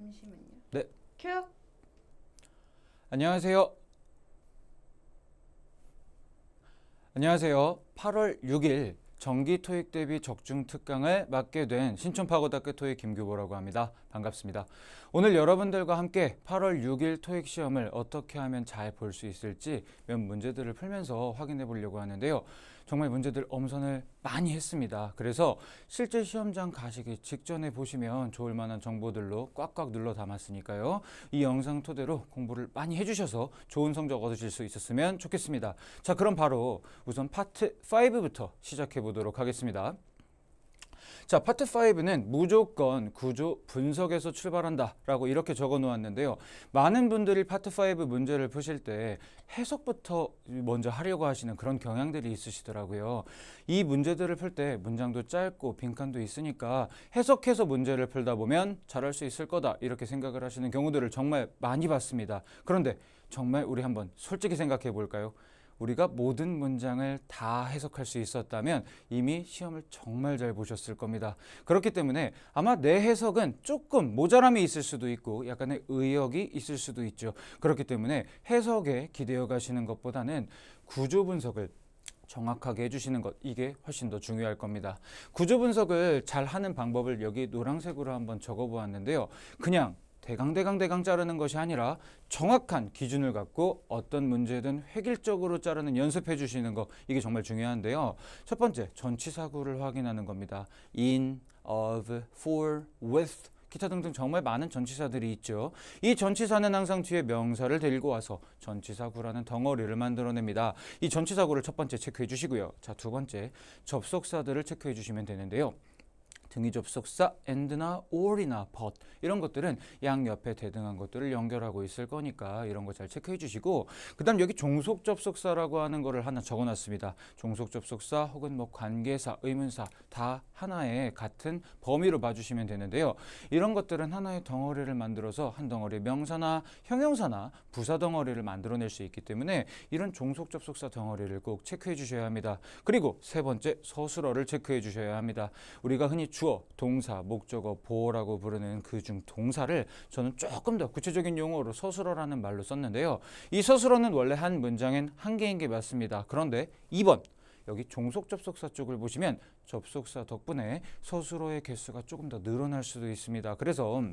잠시만요. 네. 큐. 안녕하세요. 안녕하세요. 8월 6일 정기 토익 대비 적중 특강을 맡게 된 신촌파고등학교 토익 김규보라고 합니다. 반갑습니다. 오늘 여러분들과 함께 8월 6일 토익 시험을 어떻게 하면 잘 볼 수 있을지 몇 문제들을 풀면서 확인해 보려고 하는데요. 정말 문제들 엄선을 많이 했습니다. 그래서 실제 시험장 가시기 직전에 보시면 좋을 만한 정보들로 꽉꽉 눌러 담았으니까요. 이 영상 토대로 공부를 많이 해주셔서 좋은 성적 얻으실 수 있었으면 좋겠습니다. 자, 그럼 바로 우선 파트 5부터 시작해 보도록 하겠습니다. 자, 파트 5는 무조건 구조 분석에서 출발한다 라고 이렇게 적어 놓았는데요. 많은 분들이 파트 5 문제를 푸실 때 해석부터 먼저 하려고 하시는 그런 경향들이 있으시더라고요. 이 문제들을 풀 때 문장도 짧고 빈칸도 있으니까 해석해서 문제를 풀다 보면 잘할 수 있을 거다 이렇게 생각을 하시는 경우들을 정말 많이 봤습니다. 그런데 정말 우리 한번 솔직히 생각해 볼까요? 우리가 모든 문장을 다 해석할 수 있었다면 이미 시험을 정말 잘 보셨을 겁니다. 그렇기 때문에 아마 내 해석은 조금 모자람이 있을 수도 있고 약간의 의역이 있을 수도 있죠. 그렇기 때문에 해석에 기대어 가시는 것보다는 구조 분석을 정확하게 해주시는 것, 이게 훨씬 더 중요할 겁니다. 구조 분석을 잘 하는 방법을 여기 노란색으로 한번 적어 보았는데요. 그냥 대강 자르는 것이 아니라 정확한 기준을 갖고 어떤 문제든 획일적으로 자르는 연습해 주시는 거, 이게 정말 중요한데요. 첫 번째, 전치사구를 확인하는 겁니다. in, of, for, with, 기타 등등 정말 많은 전치사들이 있죠. 이 전치사는 항상 뒤에 명사를 데리고 와서 전치사구라는 덩어리를 만들어냅니다. 이 전치사구를 첫 번째 체크해 주시고요. 자, 두 번째, 접속사들을 체크해 주시면 되는데요. 등위 접속사 and나 or이나 but 이런 것들은 양옆에 대등한 것들을 연결하고 있을 거니까 이런 거 잘 체크해 주시고, 그 다음 여기 종속 접속사라고 하는 거를 하나 적어 놨습니다. 종속 접속사 혹은 뭐 관계사, 의문사 다 하나의 같은 범위로 봐주시면 되는데요. 이런 것들은 하나의 덩어리를 만들어서 한 덩어리 명사나 형용사나 부사 덩어리를 만들어낼 수 있기 때문에 이런 종속 접속사 덩어리를 꼭 체크해 주셔야 합니다. 그리고 세 번째, 서술어를 체크해 주셔야 합니다. 우리가 흔히 주어, 동사, 목적어, 보어라고 부르는 그 중 동사를 저는 조금 더 구체적인 용어로 서술어라는 말로 썼는데요. 이 서술어는 원래 한 문장엔 한 개인 게 맞습니다. 그런데 2번 여기 종속 접속사 쪽을 보시면 접속사 덕분에 서술어의 개수가 조금 더 늘어날 수도 있습니다. 그래서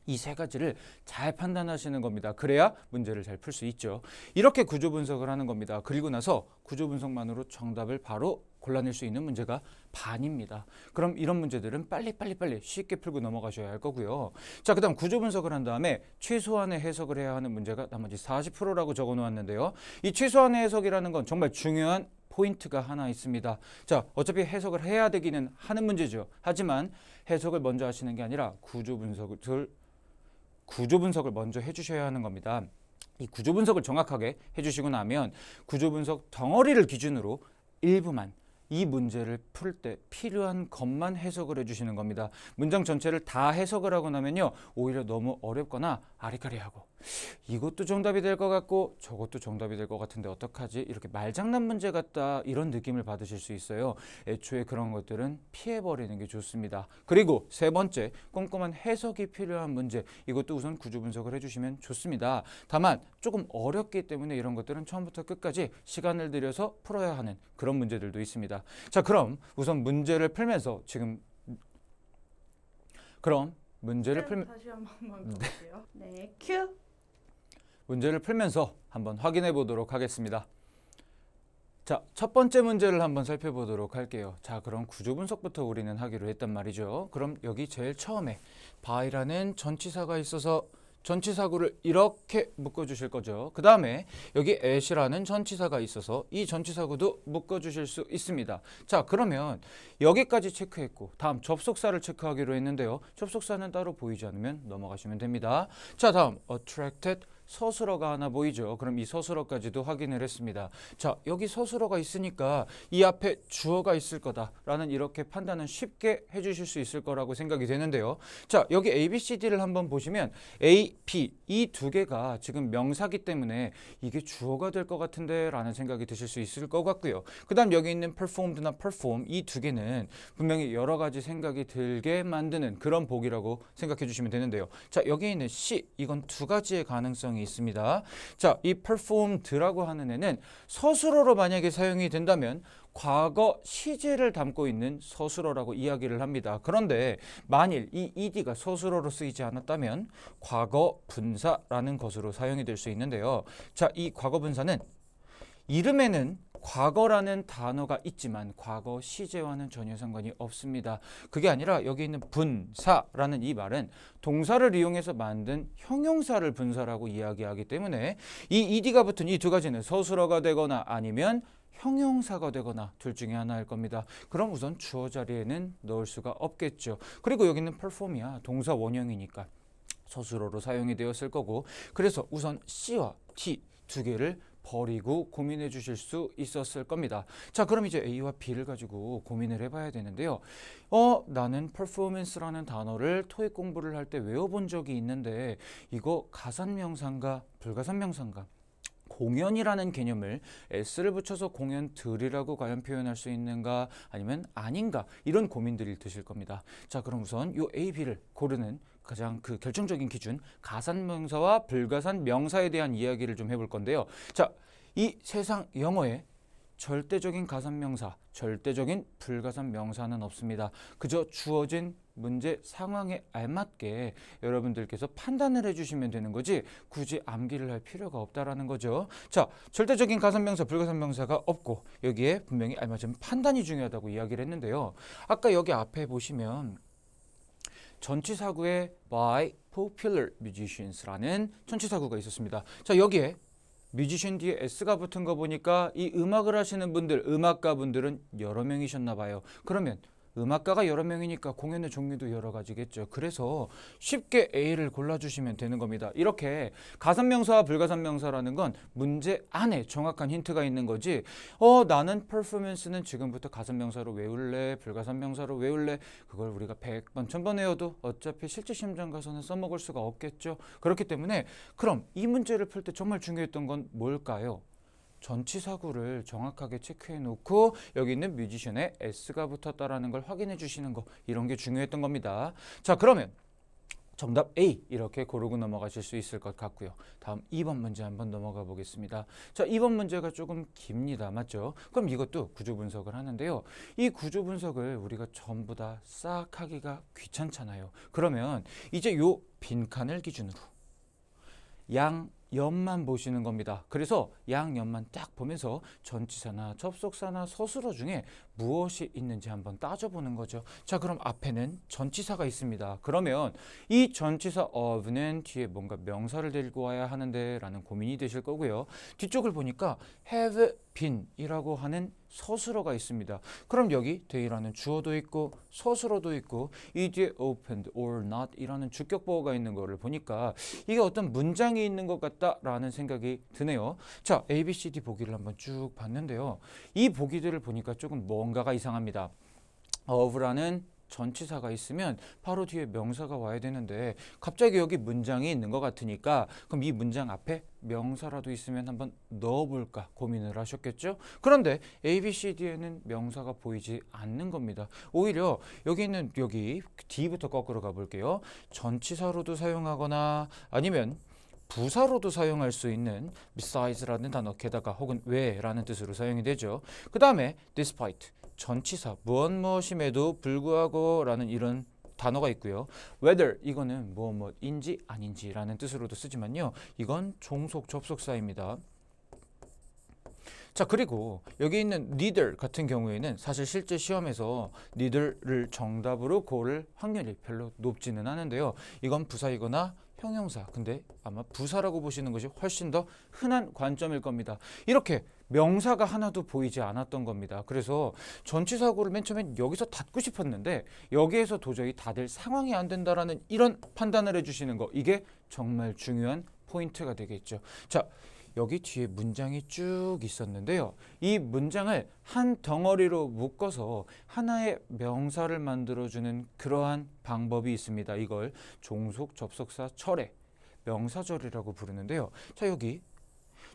이 세 가지를 잘 판단하시는 겁니다. 그래야 문제를 잘 풀 수 있죠. 이렇게 구조 분석을 하는 겁니다. 그리고 나서 구조 분석만으로 정답을 바로 골라낼 수 있는 문제가 반입니다. 그럼 이런 문제들은 빨리 쉽게 풀고 넘어가셔야 할 거고요. 자, 그 다음 구조 분석을 한 다음에 최소한의 해석을 해야 하는 문제가 나머지 40%라고 적어 놓았는데요. 이 최소한의 해석이라는 건 정말 중요한 포인트가 하나 있습니다. 자, 어차피 해석을 해야 되기는 하는 문제죠. 하지만 해석을 먼저 하시는 게 아니라 구조 분석을 먼저 해주셔야 하는 겁니다. 이 구조 분석을 정확하게 해주시고 나면 구조 분석 덩어리를 기준으로 일부만, 이 문제를 풀 때 필요한 것만 해석을 해주시는 겁니다. 문장 전체를 다 해석을 하고 나면요, 오히려 너무 어렵거나 아리까리하고 이것도 정답이 될 것 같고 저것도 정답이 될 것 같은데 어떡하지? 이렇게 말장난 문제 같다, 이런 느낌을 받으실 수 있어요. 애초에 그런 것들은 피해버리는 게 좋습니다. 그리고 세 번째, 꼼꼼한 해석이 필요한 문제, 이것도 우선 구조 분석을 해주시면 좋습니다. 다만 조금 어렵기 때문에 이런 것들은 처음부터 끝까지 시간을 들여서 풀어야 하는 그런 문제들도 있습니다. 자, 그럼 우선 문제를 풀면서 다시 한번 볼게요. 네, 큐. 문제를 풀면서 한번 확인해 보도록 하겠습니다. 자, 첫 번째 문제를 한번 살펴보도록 할게요. 자, 그럼 구조 분석부터 우리는 하기로 했단 말이죠. 그럼 여기 제일 처음에 by라는 전치사가 있어서 전치사구를 이렇게 묶어주실 거죠. 그 다음에 여기 at이라는 전치사가 있어서 이 전치사구도 묶어주실 수 있습니다. 자, 그러면 여기까지 체크했고 다음 접속사를 체크하기로 했는데요. 접속사는 따로 보이지 않으면 넘어가시면 됩니다. 자, 다음 attracted, 서술어가 하나 보이죠. 그럼 이 서술어까지도 확인을 했습니다. 자, 여기 서술어가 있으니까 이 앞에 주어가 있을 거다라는 이렇게 판단은 쉽게 해주실 수 있을 거라고 생각이 되는데요. 자, 여기 A, B, C, D를 한번 보시면 A, C, B 이 두 개가 지금 명사기 때문에 이게 주어가 될 것 같은데 라는 생각이 드실 수 있을 것 같고요. 그 다음 여기 있는 performed나 perform 이 두 개는 분명히 여러 가지 생각이 들게 만드는 그런 복이라고 생각해 주시면 되는데요. 자, 여기 있는 C 이건 두 가지의 가능성이 있습니다. 자, 이 performed라고 하는 애는 서술어로 만약에 사용이 된다면 과거 시제를 담고 있는 서술어라고 이야기를 합니다. 그런데 만일 이 ed가 서술어로 쓰이지 않았다면 과거 분사라는 것으로 사용이 될 수 있는데요. 자, 이 과거 분사는 이름에는 과거라는 단어가 있지만 과거 시제와는 전혀 상관이 없습니다. 그게 아니라 여기 있는 분사라는 이 말은 동사를 이용해서 만든 형용사를 분사라고 이야기하기 때문에 이 ed가 붙은 이 두 가지는 서술어가 되거나 아니면 형용사가 되거나 둘 중에 하나일 겁니다. 그럼 우선 주어 자리에는 넣을 수가 없겠죠. 그리고 여기는 perform이야. 동사 원형이니까 서술어로 사용이 되었을 거고, 그래서 우선 C와 T 두 개를 버리고 고민해 주실 수 있었을 겁니다. 자, 그럼 이제 A와 B를 가지고 고민을 해봐야 되는데요. 나는 performance라는 단어를 토익 공부를 할 때 외워본 적이 있는데 이거 가산명사인가 불가산명사인가? 공연이라는 개념을 s를 붙여서 공연들이라고 과연 표현할 수 있는가 아니면 아닌가, 이런 고민들이 드실 겁니다. 자, 그럼 우선 요 A, B를 고르는 가장 그 결정적인 기준, 가산명사와 불가산명사에 대한 이야기를 좀 해볼 건데요. 자, 이 세상 영어에 절대적인 가산명사, 절대적인 불가산명사는 없습니다. 그저 주어진 문제 상황에 알맞게 여러분들께서 판단을 해주시면 되는 거지 굳이 암기를 할 필요가 없다라는 거죠. 자, 절대적인 가산명사, 불가산명사가 없고 여기에 분명히 알맞은 판단이 중요하다고 이야기를 했는데요. 아까 여기 앞에 보시면 전치사구에 by popular musicians라는 전치사구가 있었습니다. 자, 여기에 뮤지션 뒤에 s가 붙은 거 보니까 이 음악을 하시는 분들, 음악가 분들은 여러 명이셨나 봐요. 그러면 음악가가 여러 명이니까 공연의 종류도 여러 가지겠죠. 그래서 쉽게 A를 골라주시면 되는 겁니다. 이렇게 가산명사와 불가산명사라는 건 문제 안에 정확한 힌트가 있는 거지, 나는 performance는 지금부터 가산명사로 외울래, 불가산명사로 외울래, 그걸 우리가 100번, 1000번 외워도 어차피 실제 시험장 가서는 써먹을 수가 없겠죠. 그렇기 때문에 그럼 이 문제를 풀 때 정말 중요했던 건 뭘까요? 전치사구를 정확하게 체크해 놓고 여기 있는 뮤지션에 s가 붙었다라는 걸 확인해 주시는 거, 이런 게 중요했던 겁니다. 자, 그러면 정답 A 이렇게 고르고 넘어가실 수 있을 것 같고요. 다음 2번 문제 한번 넘어가 보겠습니다. 자, 2번 문제가 조금 깁니다. 맞죠? 그럼 이것도 구조 분석을 하는데요. 이 구조 분석을 우리가 전부 다 싹 하기가 귀찮잖아요. 그러면 이제 요 빈칸을 기준으로 양옆만 보시는 겁니다. 그래서 양옆만 딱 보면서 전치사나 접속사나 서술어 중에 무엇이 있는지 한번 따져보는 거죠. 자, 그럼 앞에는 전치사가 있습니다. 그러면 이 전치사 of는 뒤에 뭔가 명사를 데리고 와야 하는데 라는 고민이 되실 거고요. 뒤쪽을 보니까 have been 이라고 하는 서술어가 있습니다. 그럼 여기 they라는 주어도 있고 서술어도 있고 이 뒤에 opened or not 이라는 주격보어가 있는 거를 보니까 이게 어떤 문장이 있는 것 같다라는 생각이 드네요. 자, A, B, C, D 보기를 한번 쭉 봤는데요. 이 보기들을 보니까 조금 뭔가가 이상합니다. of라는 전치사가 있으면 바로 뒤에 명사가 와야 되는데 갑자기 여기 문장이 있는 것 같으니까 그럼 이 문장 앞에 명사라도 있으면 한번 넣어볼까 고민을 하셨겠죠? 그런데 A, B, C, D에는 명사가 보이지 않는 겁니다. 오히려 여기 있는 여기 D부터 거꾸로 가볼게요. 전치사로도 사용하거나 아니면 부사로도 사용할 수 있는 beside라는 단어, 게다가 혹은 외라는 뜻으로 사용이 되죠. 그 다음에 despite, 전치사 무엇임에도 불구하고 라는 이런 단어가 있고요. whether, 이거는 뭐뭐인지 아닌지라는 뜻으로도 쓰지만요. 이건 종속 접속사입니다. 자, 그리고 여기 있는 neither 같은 경우에는 사실 실제 시험에서 neither를 정답으로 고를 확률이 별로 높지는 않은데요. 이건 부사이거나 형용사, 근데 아마 부사라고 보시는 것이 훨씬 더 흔한 관점일 겁니다. 이렇게 명사가 하나도 보이지 않았던 겁니다. 그래서 전치사구를 맨 처음엔 여기서 닫고 싶었는데 여기에서 도저히 닫을 상황이 안 된다라는 이런 판단을 해주시는 거, 이게 정말 중요한 포인트가 되겠죠. 자, 여기 뒤에 문장이 쭉 있었는데요. 이 문장을 한 덩어리로 묶어서 하나의 명사를 만들어주는 그러한 방법이 있습니다. 이걸 종속 접속사 철회, 명사절이라고 부르는데요. 자, 여기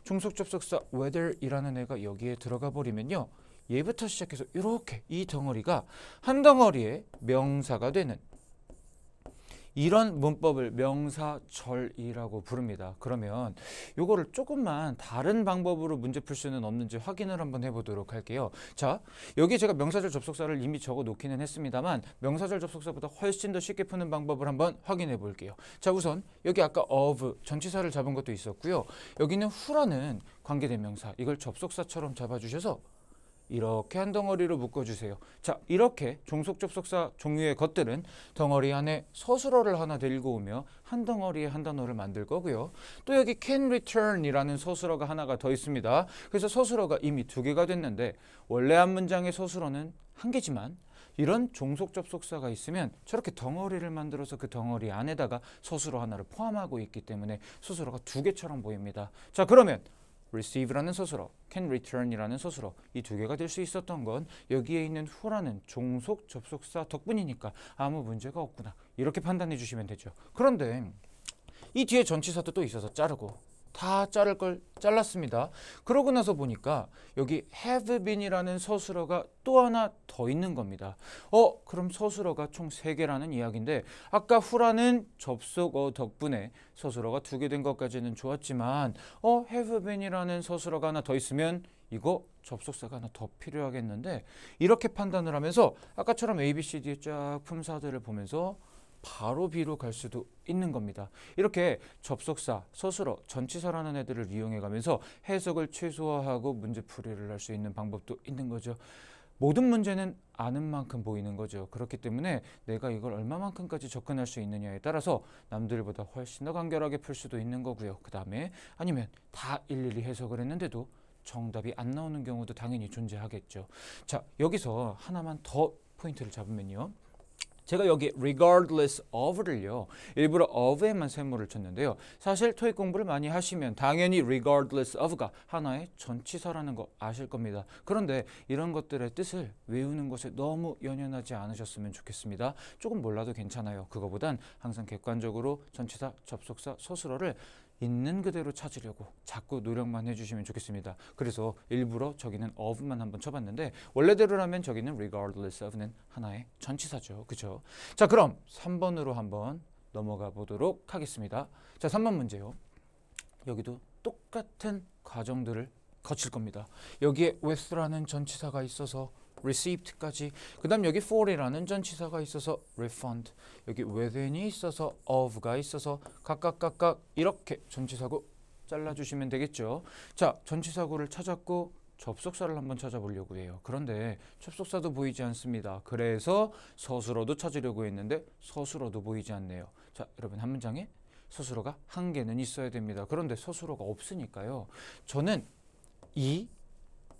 종속접속사 whether이라는 애가 여기에 들어가 버리면요. 얘부터 시작해서 이렇게 이 덩어리가 한 덩어리의 명사가 되는 이런 문법을 명사절이라고 부릅니다. 그러면 요거를 조금만 다른 방법으로 문제 풀 수는 없는지 확인을 한번 해보도록 할게요. 자, 여기 제가 명사절 접속사를 이미 적어 놓기는 했습니다만 명사절 접속사보다 훨씬 더 쉽게 푸는 방법을 한번 확인해 볼게요. 자, 우선 여기 아까 of 전치사를 잡은 것도 있었고요. 여기는 who라는 관계대명사, 이걸 접속사처럼 잡아주셔서 이렇게 한 덩어리로 묶어주세요. 자, 이렇게 종속접속사 종류의 것들은 덩어리 안에 서술어를 하나 데리고 오며 한 덩어리에 한 단어를 만들 거고요. 또 여기 can return 이라는 서술어가 하나가 더 있습니다. 그래서 서술어가 이미 2개가 됐는데 원래 한 문장의 서술어는 1개지만 이런 종속접속사가 있으면 저렇게 덩어리를 만들어서 그 덩어리 안에다가 서술어 하나를 포함하고 있기 때문에 서술어가 2개처럼 보입니다. 자, 그러면 receive라는 서술어, can return이라는 서술어, 이 2개가 될 수 있었던 건 여기에 있는 who라는 종속 접속사 덕분이니까 아무 문제가 없구나, 이렇게 판단해 주시면 되죠. 그런데 이 뒤에 전치사도 또 있어서 자르고 다 자를 걸 잘랐습니다. 그러고 나서 보니까 여기 have been이라는 서술어가 또 하나 더 있는 겁니다. 그럼 서술어가 총 3개라는 이야기인데 아까 who라는 접속어 덕분에 서술어가 2개 된 것까지는 좋았지만 have been이라는 서술어가 하나 더 있으면 이거 접속사가 하나 더 필요하겠는데, 이렇게 판단을 하면서 아까처럼 A, B, C, D의 쫙 품사들을 보면서 바로 B로 갈 수도 있는 겁니다. 이렇게 접속사, 서술어, 전치사라는 애들을 이용해 가면서 해석을 최소화하고 문제풀이를 할 수 있는 방법도 있는 거죠. 모든 문제는 아는 만큼 보이는 거죠. 그렇기 때문에 내가 이걸 얼마만큼까지 접근할 수 있느냐에 따라서 남들보다 훨씬 더 간결하게 풀 수도 있는 거고요. 그 다음에 아니면 다 일일이 해석을 했는데도 정답이 안 나오는 경우도 당연히 존재하겠죠. 자, 여기서 하나만 더 포인트를 잡으면요. 제가 여기 regardless of를요, 일부러 of에만 샘물을 쳤는데요. 사실 토익 공부를 많이 하시면 당연히 regardless of가 하나의 전치사라는 거 아실 겁니다. 그런데 이런 것들의 뜻을 외우는 것에 너무 연연하지 않으셨으면 좋겠습니다. 조금 몰라도 괜찮아요. 그거보단 항상 객관적으로 전치사, 접속사, 서술어를 있는 그대로 찾으려고 자꾸 노력만 해주시면 좋겠습니다. 그래서 일부러 저기는 of만 한번 쳐봤는데 원래대로라면 저기는 regardless of는 하나의 전치사죠. 그죠? 자, 그럼 3번으로 한번 넘어가 보도록 하겠습니다. 자, 3번 문제요. 여기도 똑같은 과정들을 거칠 겁니다. 여기에 with라는 전치사가 있어서 received까지, 그 다음 여기 for이라는 전치사가 있어서 refund, 여기 within이 있어서 of가 있어서 각각 이렇게 전치사구 잘라주시면 되겠죠. 자, 전치사구를 찾았고 접속사를 한번 찾아보려고 해요. 그런데 접속사도 보이지 않습니다. 그래서 서술어도 찾으려고 했는데 서술어도 보이지 않네요. 자, 여러분 한 문장에 서술어가 1개는 있어야 됩니다. 그런데 서술어가 없으니까요. 저는 이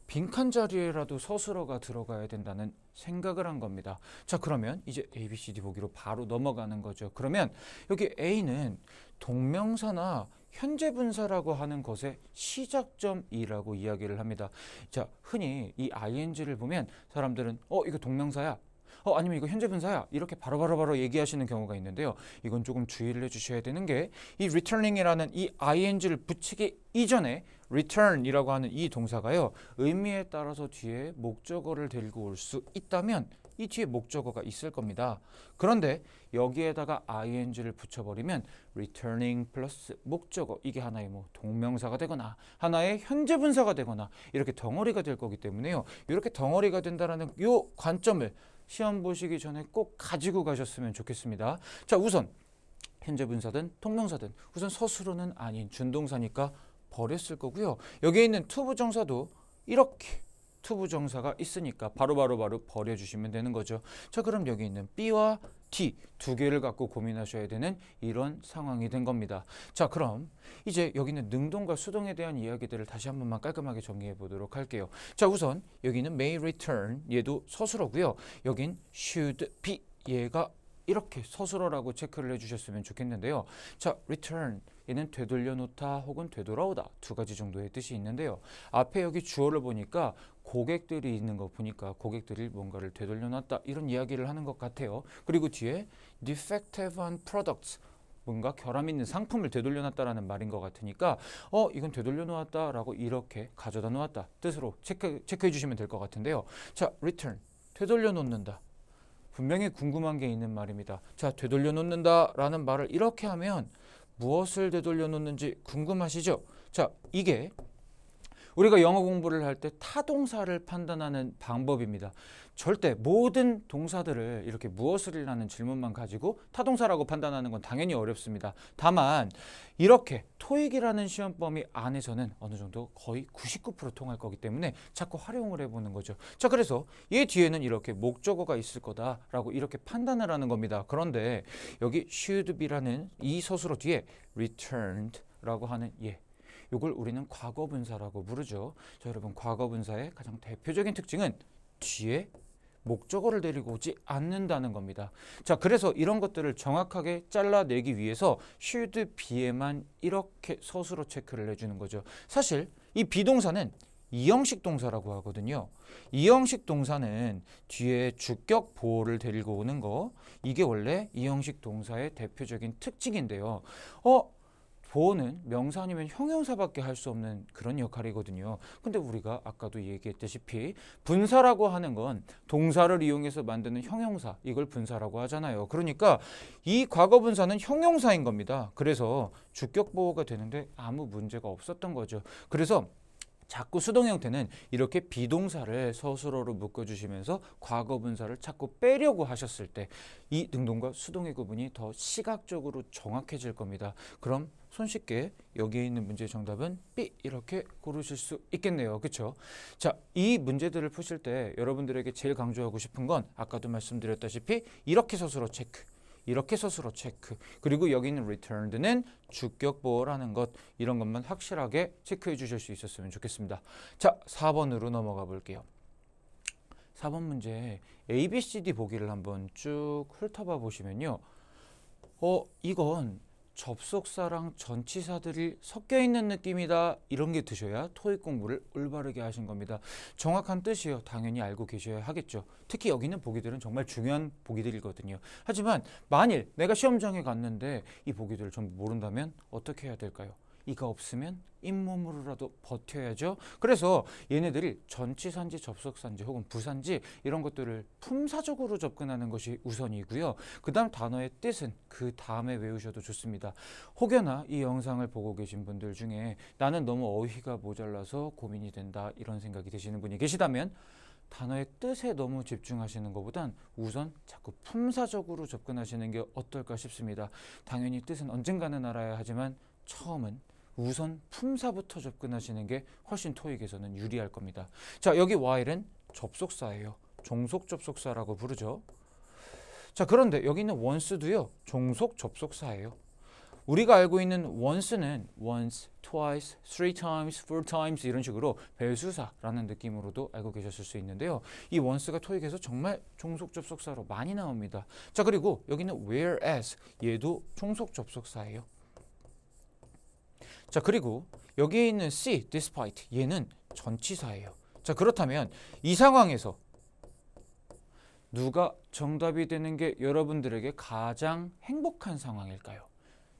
빈칸 자리에라도 서술어가 들어가야 된다는 생각을 한 겁니다. 자, 그러면 이제 A, B, C, D 보기로 바로 넘어가는 거죠. 그러면 여기 A는 동명사나 현재 분사라고 하는 것의 시작점이라고 이야기를 합니다. 자, 흔히 이 ing를 보면 사람들은 이거 동명사야, 아니면 이거 현재 분사야, 이렇게 바로 얘기하시는 경우가 있는데요. 이건 조금 주의를 해주셔야 되는 게 이 returning이라는 이 ing를 붙이기 이전에 return이라고 하는 이 동사가요, 의미에 따라서 뒤에 목적어를 데리고 올 수 있다면 이 뒤에 목적어가 있을 겁니다. 그런데 여기에다가 ing를 붙여버리면 returning 플러스 목적어, 이게 하나의 동명사가 되거나 하나의 현재 분사가 되거나 이렇게 덩어리가 될 거기 때문에요. 이렇게 덩어리가 된다는 이 관점을 시험 보시기 전에 꼭 가지고 가셨으면 좋겠습니다. 자, 우선 현재 분사든 동명사든 우선 서술어는 아닌 준동사니까 버렸을 거고요. 여기에 있는 투부정사도 이렇게 투부정사가 있으니까 바로 버려주시면 되는 거죠. 자, 그럼 여기 있는 B와 D 2개를 갖고 고민하셔야 되는 이런 상황이 된 겁니다. 자, 그럼 이제 여기는 능동과 수동에 대한 이야기들을 다시 한 번만 깔끔하게 정리해 보도록 할게요. 자, 우선 여기는 may return, 얘도 서술어고요. 여긴 should be, 얘가 이렇게 서술어라고 체크를 해주셨으면 좋겠는데요. 자, return, 얘는 되돌려놓다 혹은 되돌아오다 2가지 정도의 뜻이 있는데요. 앞에 여기 주어를 보니까 고객들이 있는 거 보니까 고객들이 뭔가를 되돌려놨다 이런 이야기를 하는 것 같아요. 그리고 뒤에 defective한 products, 뭔가 결함 있는 상품을 되돌려 놨다라는 말인 것 같으니까 이건 되돌려 놓았다라고 이렇게 가져다 놓았다 뜻으로 체크해 주시면 될 것 같은데요. 자, return 되돌려 놓는다. 분명히 궁금한 게 있는 말입니다. 자, 되돌려 놓는다라는 말을 이렇게 하면 무엇을 되돌려 놓는지 궁금하시죠? 자, 이게 우리가 영어 공부를 할 때 타동사를 판단하는 방법입니다. 절대 모든 동사들을 이렇게 무엇을이라는 질문만 가지고 타동사라고 판단하는 건 당연히 어렵습니다. 다만 이렇게 토익이라는 시험 범위 안에서는 어느 정도 거의 99% 통할 거기 때문에 자꾸 활용을 해보는 거죠. 자, 그래서 얘 뒤에는 이렇게 목적어가 있을 거다라고 이렇게 판단을 하는 겁니다. 그런데 여기 should be라는 이 서술어 뒤에 returned라고 하는 이걸 우리는 과거분사라고 부르죠. 자, 여러분 과거분사의 가장 대표적인 특징은 뒤에 목적어를 데리고 오지 않는다는 겁니다. 자, 그래서 이런 것들을 정확하게 잘라내기 위해서 should be에만 이렇게 서술어 체크를 해주는 거죠. 사실 이 비동사는 이형식 동사라고 하거든요. 이형식 동사는 뒤에 주격 보호를 데리고 오는 거, 이게 원래 이형식 동사의 대표적인 특징인데요. 보호는 명사 아니면 형용사밖에 할 수 없는 그런 역할이거든요. 근데 우리가 아까도 얘기했다시피 분사라고 하는 건 동사를 이용해서 만드는 형용사, 이걸 분사라고 하잖아요. 그러니까 이 과거분사는 형용사인 겁니다. 그래서 주격 보호가 되는데 아무 문제가 없었던 거죠. 그래서 자꾸 수동 형태는 이렇게 비동사를 서술어로 묶어주시면서 과거분사를 자꾸 빼려고 하셨을 때 이 능동과 수동의 구분이 더 시각적으로 정확해질 겁니다. 그럼 손쉽게 여기에 있는 문제의 정답은 B 이렇게 고르실 수 있겠네요. 그렇죠? 자, 이 문제들을 푸실 때 여러분들에게 제일 강조하고 싶은 건 아까도 말씀드렸다시피 이렇게 서술어 체크, 이렇게 서술어 체크, 그리고 여기 있는 returned는 주격 보호라는 것, 이런 것만 확실하게 체크해 주실 수 있었으면 좋겠습니다. 자, 4번으로 넘어가 볼게요. 4번 문제 A, B, C, D 보기를 한번 쭉 훑어봐 보시면요. 이건 접속사랑 전치사들이 섞여 있는 느낌이다, 이런 게 드셔야 토익 공부를 올바르게 하신 겁니다. 정확한 뜻이요, 당연히 알고 계셔야 하겠죠. 특히 여기 있는 보기들은 정말 중요한 보기들이거든요. 하지만 만일 내가 시험장에 갔는데 이 보기들을 전부 모른다면 어떻게 해야 될까요? 이가 없으면 잇몸으로라도 버텨야죠. 그래서 얘네들이 전치사인지 접속사인지 혹은 부사인지 이런 것들을 품사적으로 접근하는 것이 우선이고요. 그 다음 단어의 뜻은 그 다음에 외우셔도 좋습니다. 혹여나 이 영상을 보고 계신 분들 중에 나는 너무 어휘가 모자라서 고민이 된다, 이런 생각이 드시는 분이 계시다면 단어의 뜻에 너무 집중하시는 것보단 우선 자꾸 품사적으로 접근하시는 게 어떨까 싶습니다. 당연히 뜻은 언젠가는 알아야 하지만 처음은 우선 품사부터 접근하시는 게 훨씬 토익에서는 유리할 겁니다. 자, 여기 while은 접속사예요. 종속 접속사라고 부르죠. 자, 그런데 여기 있는 once도요, 종속 접속사예요. 우리가 알고 있는 once는 once, twice, three times, four times 이런 식으로 배수사라는 느낌으로도 알고 계셨을 수 있는데요. 이 once가 토익에서 정말 종속 접속사로 많이 나옵니다. 자, 그리고 여기는 whereas, 얘도 종속 접속사예요. 자, 그리고 여기에 있는 see, despite, 얘는 전치사예요. 자, 그렇다면 이 상황에서 누가 정답이 되는 게 여러분들에게 가장 행복한 상황일까요?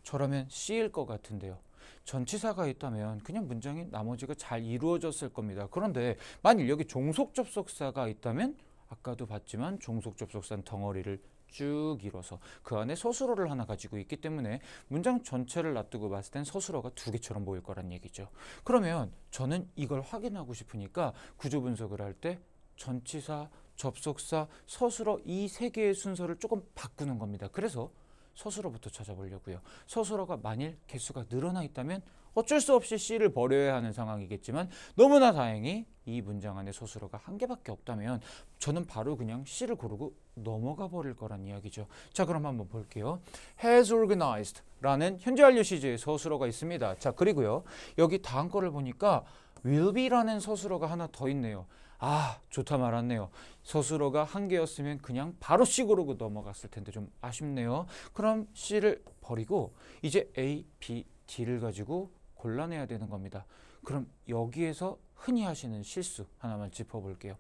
저라면 C일 것 같은데요. 전치사가 있다면 그냥 문장이 나머지가 잘 이루어졌을 겁니다. 그런데 만일 여기 종속 접속사가 있다면 아까도 봤지만 종속 접속사는 덩어리를 쭉 이뤄서 그 안에 서술어를 하나 가지고 있기 때문에 문장 전체를 놔두고 봤을 땐 서술어가 두 개처럼 보일 거란 얘기죠. 그러면 저는 이걸 확인하고 싶으니까 구조 분석을 할 때 전치사, 접속사, 서술어 이 세 개의 순서를 조금 바꾸는 겁니다. 그래서 서술어부터 찾아보려고요. 서술어가 만일 개수가 늘어나 있다면 어쩔 수 없이 C를 버려야 하는 상황이겠지만 너무나 다행히 이 문장 안에 서술어가 한 개밖에 없다면 저는 바로 그냥 C를 고르고 넘어가 버릴 거란 이야기죠. 자, 그럼 한번 볼게요. has organized 라는 현재 완료 시제의 서술어가 있습니다. 자, 그리고요, 여기 다음 거를 보니까 will be 라는 서술어가 하나 더 있네요. 아, 좋다 말았네요. 서술어가 한 개였으면 그냥 바로 C 고르고 넘어갔을 텐데 좀 아쉽네요. 그럼 C를 버리고 이제 A, B, D를 가지고 골라내야 되는 겁니다. 그럼 여기에서 흔히 하시는 실수 하나만 짚어볼게요.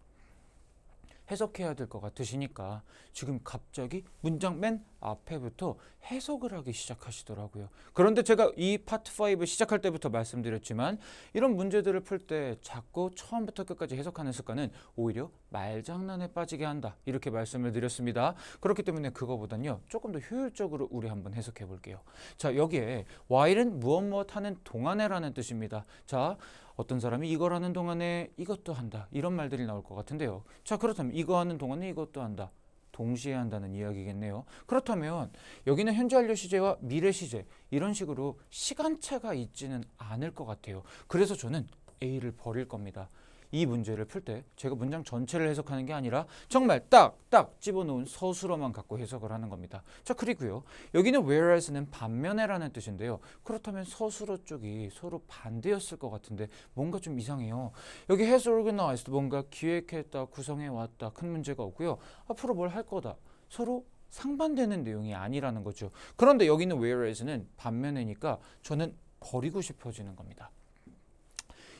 해석해야 될 것 같으시니까 지금 갑자기 문장 맨 앞에부터 해석을 하기 시작하시더라고요. 그런데 제가 이 파트 5 시작할 때부터 말씀드렸지만 이런 문제들을 풀 때 자꾸 처음부터 끝까지 해석하는 습관은 오히려 말장난에 빠지게 한다. 이렇게 말씀을 드렸습니다. 그렇기 때문에 그거보단요. 조금 더 효율적으로 우리 한번 해석해 볼게요. 자, 여기에 while은 무엇 하는 동안에라는 뜻입니다. 자, 어떤 사람이 이걸 하는 동안에 이것도 한다. 이런 말들이 나올 것 같은데요. 자, 그렇다면 이거 하는 동안에 이것도 한다. 동시에 한다는 이야기겠네요. 그렇다면 여기는 현재 완료 시제와 미래 시제 이런 식으로 시간차가 있지는 않을 것 같아요. 그래서 저는 A를 버릴 겁니다. 이 문제를 풀 때 제가 문장 전체를 해석하는 게 아니라 정말 딱딱 집어놓은 서술어만 갖고 해석을 하는 겁니다. 자, 그리고요. 여기는 whereas는 반면에라는 뜻인데요. 그렇다면 서술어 쪽이 서로 반대였을 것 같은데 뭔가 좀 이상해요. 여기 has organized 뭔가 기획했다, 구성해왔다 큰 문제가 없고요. 앞으로 뭘 할 거다. 서로 상반되는 내용이 아니라는 거죠. 그런데 여기는 whereas는 반면에니까 저는 버리고 싶어지는 겁니다.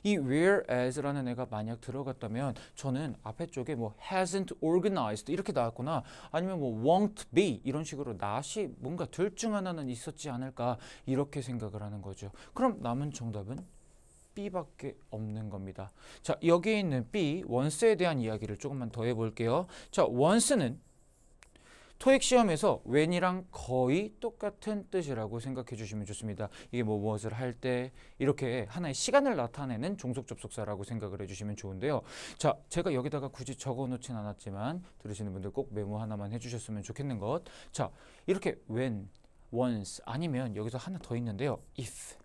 이 whereas라는 애가 만약 들어갔다면 저는 앞에 쪽에 뭐 hasn't organized 이렇게 나왔거나 아니면 뭐 won't be 이런 식으로 not이 뭔가 둘 중 하나는 있었지 않을까 이렇게 생각을 하는 거죠. 그럼 남은 정답은 B밖에 없는 겁니다. 자, 여기에 있는 B, once에 대한 이야기를 조금만 더 해볼게요. 자, once는 토익 시험에서 when이랑 거의 똑같은 뜻이라고 생각해 주시면 좋습니다. 이게 뭐 무엇을 할 때 이렇게 하나의 시간을 나타내는 종속 접속사라고 생각을 해주시면 좋은데요. 자, 제가 여기다가 굳이 적어 놓진 않았지만 들으시는 분들 꼭 메모 하나만 해주셨으면 좋겠는 것. 자, 이렇게 when, once 아니면 여기서 하나 더 있는데요. if.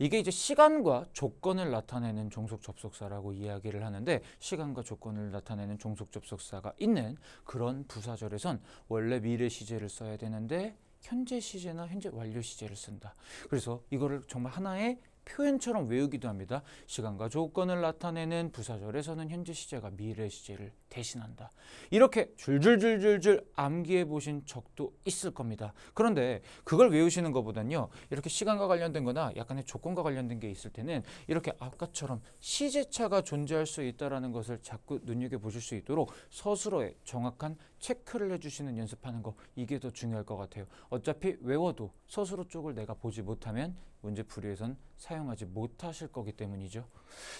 이게 이제 시간과 조건을 나타내는 종속 접속사라고 이야기를 하는데 시간과 조건을 나타내는 종속 접속사가 있는 그런 부사절에선 원래 미래 시제를 써야 되는데 현재 시제나 현재 완료 시제를 쓴다. 그래서 이거를 정말 하나의 표현처럼 외우기도 합니다. 시간과 조건을 나타내는 부사절에서는 현재 시제가 미래 시제를 대신한다. 이렇게 줄줄줄줄줄 암기해 보신 적도 있을 겁니다. 그런데 그걸 외우시는 것보단요. 이렇게 시간과 관련된 거나 약간의 조건과 관련된 게 있을 때는 이렇게 아까처럼 시제차가 존재할 수 있다는 것을 자꾸 눈여겨보실 수 있도록 서술어에 정확한 체크를 해주시는 연습하는 거 이게 더 중요할 것 같아요. 어차피 외워도 서술어 쪽을 내가 보지 못하면 문제 풀이에선 사용하지 못하실 거기 때문이죠.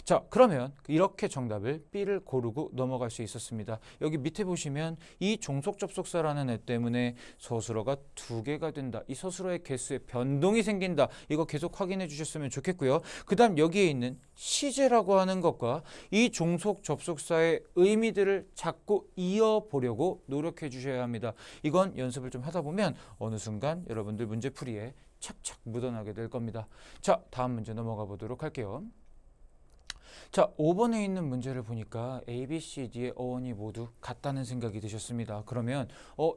자, 그러면 이렇게 정답을 B를 고르고 넘어갈 수 있었습니다. 여기 밑에 보시면 이 종속 접속사라는 애 때문에 서술어가 2개가 된다. 이 서술어의 개수에 변동이 생긴다. 이거 계속 확인해 주셨으면 좋겠고요. 그 다음 여기에 있는 시제라고 하는 것과 이 종속 접속사의 의미들을 자꾸 이어보려고 노력해 주셔야 합니다. 이건 연습을 좀 하다 보면 어느 순간 여러분들 문제풀이에 착착 묻어나게 될 겁니다. 자, 다음 문제 넘어가 보도록 할게요. 자, 5번에 있는 문제를 보니까 A, B, C, D의 어원이 모두 같다는 생각이 드셨습니다. 그러면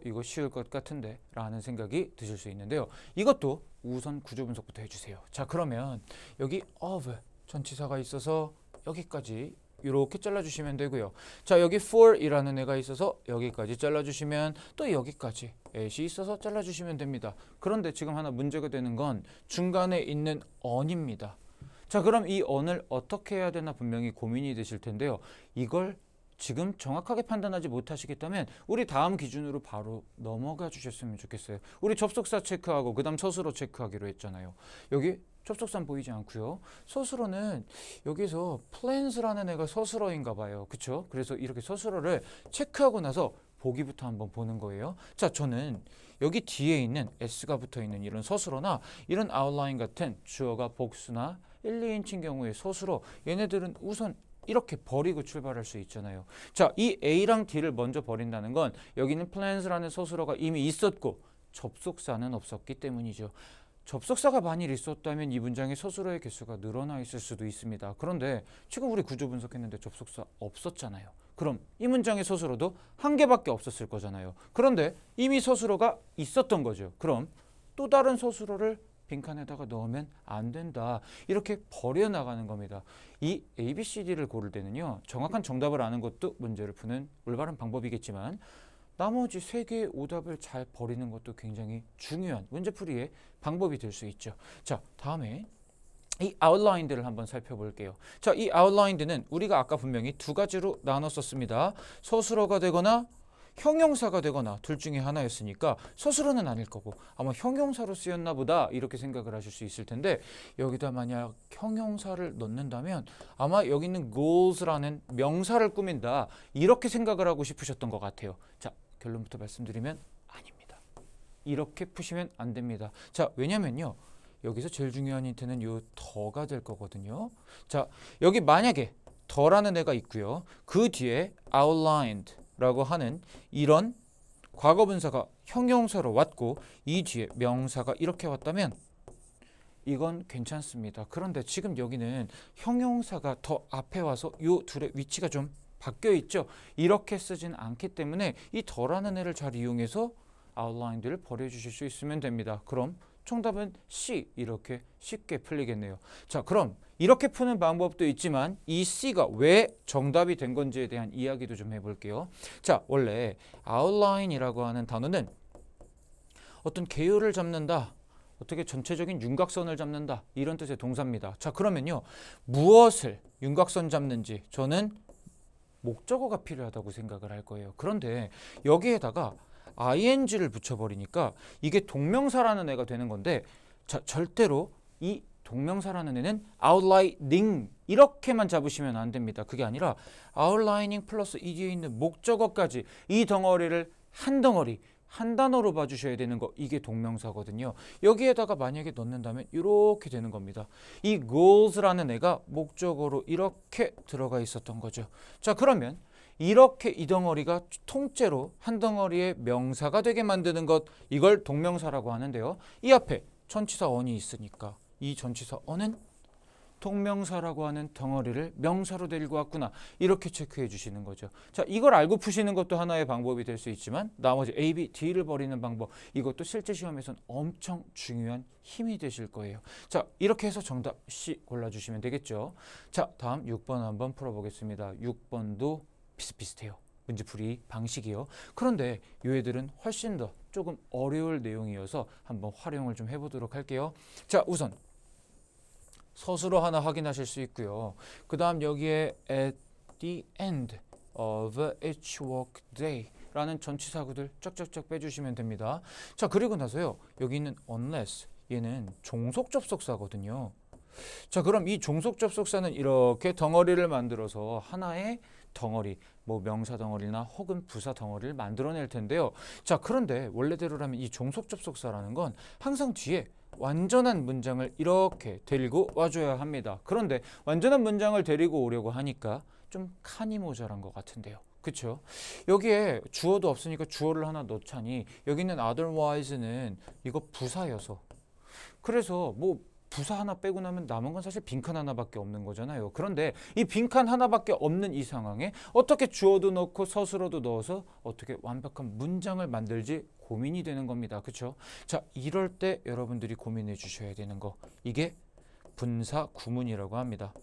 이거 쉬울 것 같은데 라는 생각이 드실 수 있는데요. 이것도 우선 구조 분석부터 해주세요. 자, 그러면 여기 of 전치사가 있어서 여기까지 이렇게 잘라주시면 되고요. 자, 여기 for이라는 애가 있어서 여기까지 잘라주시면 또 여기까지 at이 있어서 잘라주시면 됩니다. 그런데 지금 하나 문제가 되는 건 중간에 있는 on입니다. 자, 그럼 이 on을 어떻게 해야 되나 분명히 고민이 되실 텐데요. 이걸 지금 정확하게 판단하지 못하시겠다면 우리 다음 기준으로 바로 넘어가 주셨으면 좋겠어요. 우리 접속사 체크하고 그 다음 서술어 체크하기로 했잖아요. 여기 접속사는 보이지 않고요. 서술어는 여기서 plans라는 애가 서술어인가 봐요. 그쵸? 그래서 이렇게 서술어를 체크하고 나서 보기부터 한번 보는 거예요. 자, 저는 여기 뒤에 있는 s가 붙어 있는 이런 서술어나 이런 아웃라인 같은 주어가 복수나 1, 2인칭 경우의 서술어 얘네들은 우선 이렇게 버리고 출발할 수 있잖아요. 자, 이 A랑 D를 먼저 버린다는 건 여기는 plans라는 서술어가 이미 있었고 접속사는 없었기 때문이죠. 접속사가 만일 있었다면 이 문장의 서술어의 개수가 늘어나 있을 수도 있습니다. 그런데 지금 우리 구조 분석했는데 접속사 없었잖아요. 그럼 이 문장의 서술어도 한 개밖에 없었을 거잖아요. 그런데 이미 서술어가 있었던 거죠. 그럼 또 다른 서술어를 빈칸에다가 넣으면 안 된다. 이렇게 버려나가는 겁니다. 이 A, B, C, D를 고를 때는요. 정확한 정답을 아는 것도 문제를 푸는 올바른 방법이겠지만 나머지 3개의 오답을 잘 버리는 것도 굉장히 중요한 문제풀이의 방법이 될 수 있죠. 자, 다음에 이 outlined를 한번 살펴볼게요. 자, 이 outlined는 우리가 아까 분명히 두 가지로 나눴었습니다. 서술어가 되거나 형용사가 되거나 둘 중에 하나였으니까 서술어는 아닐 거고 아마 형용사로 쓰였나 보다 이렇게 생각을 하실 수 있을 텐데 여기다 만약 형용사를 넣는다면 아마 여기 있는 goals라는 명사를 꾸민다 이렇게 생각을 하고 싶으셨던 것 같아요. 자, 결론부터 말씀드리면 아닙니다. 이렇게 푸시면 안 됩니다. 자, 왜냐면요. 여기서 제일 중요한 힌트는 요 더가 될 거거든요. 자, 여기 만약에 더라는 애가 있고요. 그 뒤에 outlined 라고 하는 이런 과거분사가 형용사로 왔고 이 뒤에 명사가 이렇게 왔다면 이건 괜찮습니다. 그런데 지금 여기는 형용사가 더 앞에 와서 요 둘의 위치가 좀 바뀌어 있죠. 이렇게 쓰진 않기 때문에 이 더라는 애를 잘 이용해서 outlined를 버려주실 수 있으면 됩니다. 그럼 정답은 C 이렇게 쉽게 풀리겠네요. 자, 그럼 이렇게 푸는 방법도 있지만 이 C가 왜 정답이 된 건지에 대한 이야기도 좀 해볼게요. 자, 원래 outline이라고 하는 단어는 어떤 계율을 잡는다, 어떻게 전체적인 윤곽선을 잡는다 이런 뜻의 동사입니다. 자, 그러면요 무엇을 윤곽선 잡는지 저는 목적어가 필요하다고 생각을 할 거예요. 그런데 여기에다가 ing를 붙여버리니까 이게 동명사라는 애가 되는 건데 자, 절대로 이 동명사라는 애는 outlining 이렇게만 잡으시면 안 됩니다. 그게 아니라 outlining 플러스 이 뒤에 있는 목적어까지 이 덩어리를 한 덩어리 한 단어로 봐주셔야 되는 거 이게 동명사거든요. 여기에다가 만약에 넣는다면 이렇게 되는 겁니다. 이 goals라는 애가 목적어로 이렇게 들어가 있었던 거죠. 자, 그러면 이렇게 이 덩어리가 통째로 한 덩어리의 명사가 되게 만드는 것 이걸 동명사라고 하는데요. 이 앞에 전치사 on이 있으니까 이 전치사 on은 동명사라고 하는 덩어리를 명사로 데리고 왔구나 이렇게 체크해 주시는 거죠. 자, 이걸 알고 푸시는 것도 하나의 방법이 될 수 있지만 나머지 A, B, D를 버리는 방법 이것도 실제 시험에선 엄청 중요한 힘이 되실 거예요. 자, 이렇게 해서 정답 C 골라주시면 되겠죠. 자, 다음 6번 한번 풀어보겠습니다. 6번도 비슷비슷해요. 문제풀이 방식이요. 그런데 이 애들은 훨씬 더 조금 어려울 내용이어서 한번 활용을 좀 해보도록 할게요. 자, 우선 서술어 하나 확인하실 수 있고요. 그 다음 여기에 at the end of each work day 라는 전치사구들 쫙쫙쫙 빼주시면 됩니다. 자, 그리고 나서요. 여기 있는 unless 얘는 종속 접속사거든요. 자, 그럼 이 종속 접속사는 이렇게 덩어리를 만들어서 하나의 덩어리, 뭐 명사 덩어리나 혹은 부사 덩어리를 만들어낼 텐데요. 자, 그런데 원래대로라면 이 종속 접속사라는 건 항상 뒤에 완전한 문장을 이렇게 데리고 와줘야 합니다. 그런데 완전한 문장을 데리고 오려고 하니까 좀 칸이 모자란 것 같은데요. 그쵸? 여기에 주어도 없으니까 주어를 하나 넣자니 여기 있는 otherwise는 이거 부사여서 그래서 뭐 부사 하나 빼고 나면 남은 건 사실 빈칸 하나밖에 없는 거잖아요. 그런데 이 빈칸 하나밖에 없는 이 상황에 어떻게 주어도 넣고 서술어도 넣어서 어떻게 완벽한 문장을 만들지 고민이 되는 겁니다. 그렇죠? 자, 이럴 때 여러분들이 고민해 주셔야 되는 거 이게 분사 구문이라고 합니다.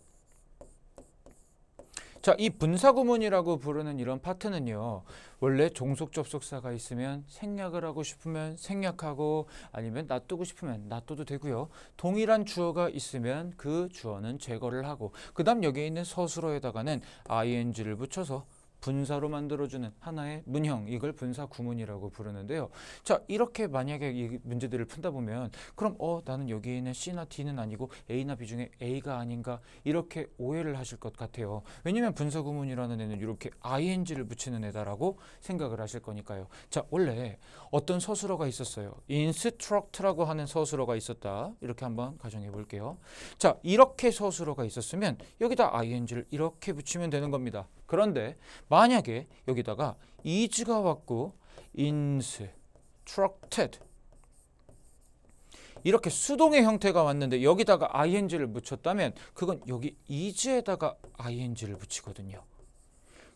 자, 이 분사 구문이라고 부르는 이런 파트는요. 원래 종속 접속사가 있으면 생략을 하고 싶으면 생략하고 아니면 놔두고 싶으면 놔둬도 되고요. 동일한 주어가 있으면 그 주어는 제거를 하고 그 다음 여기에 있는 서술어에다가는 ing를 붙여서 분사로 만들어주는 하나의 문형 이걸 분사 구문이라고 부르는데요. 자, 이렇게 만약에 이 문제들을 푼다 보면 그럼 나는 여기에 있는 C나 D는 아니고 A나 B 중에 A가 아닌가 이렇게 오해를 하실 것 같아요. 왜냐면 분사 구문이라는 애는 이렇게 ing를 붙이는 애다라고 생각을 하실 거니까요. 자, 원래 어떤 서술어가 있었어요. instruct라고 하는 서술어가 있었다. 이렇게 한번 가정해 볼게요. 자, 이렇게 서술어가 있었으면 여기다 ing를 이렇게 붙이면 되는 겁니다. 그런데 만약에 여기다가 is가 왔고 instructed 이렇게 수동의 형태가 왔는데 여기다가 ing를 붙였다면 그건 여기 is에다가 ing를 붙이거든요.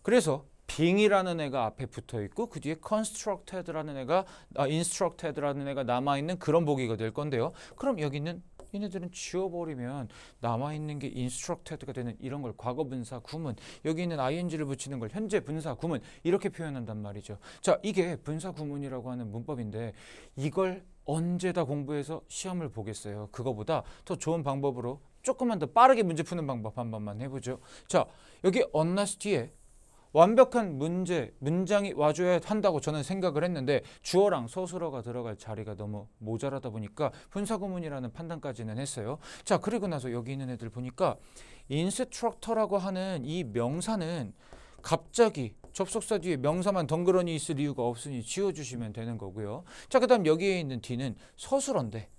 그래서 being이라는 애가 앞에 붙어 있고 그 뒤에 constructed라는 애가 instructed라는 애가 남아 있는 그런 보기가 될 건데요. 그럼 여기 있는 얘네들은 지워버리면 남아있는 게 instructed가 되는 이런 걸 과거 분사 구문 여기 있는 ing를 붙이는 걸 현재 분사 구문 이렇게 표현한단 말이죠. 자, 이게 분사 구문이라고 하는 문법인데 이걸 언제 다 공부해서 시험을 보겠어요. 그거보다 더 좋은 방법으로 조금만 더 빠르게 문제 푸는 방법 한 번만 해보죠. 자, 여기 unless 뒤에 완벽한 문장이 와줘야 한다고 저는 생각을 했는데 주어랑 서술어가 들어갈 자리가 너무 모자라다 보니까 분사구문이라는 판단까지는 했어요. 자, 그리고 나서 여기 있는 애들 보니까 instructor라고 하는 이 명사는 갑자기 접속사 뒤에 명사만 덩그러니 있을 이유가 없으니 지워주시면 되는 거고요. 자, 그 다음 여기에 있는 D는 서술어인데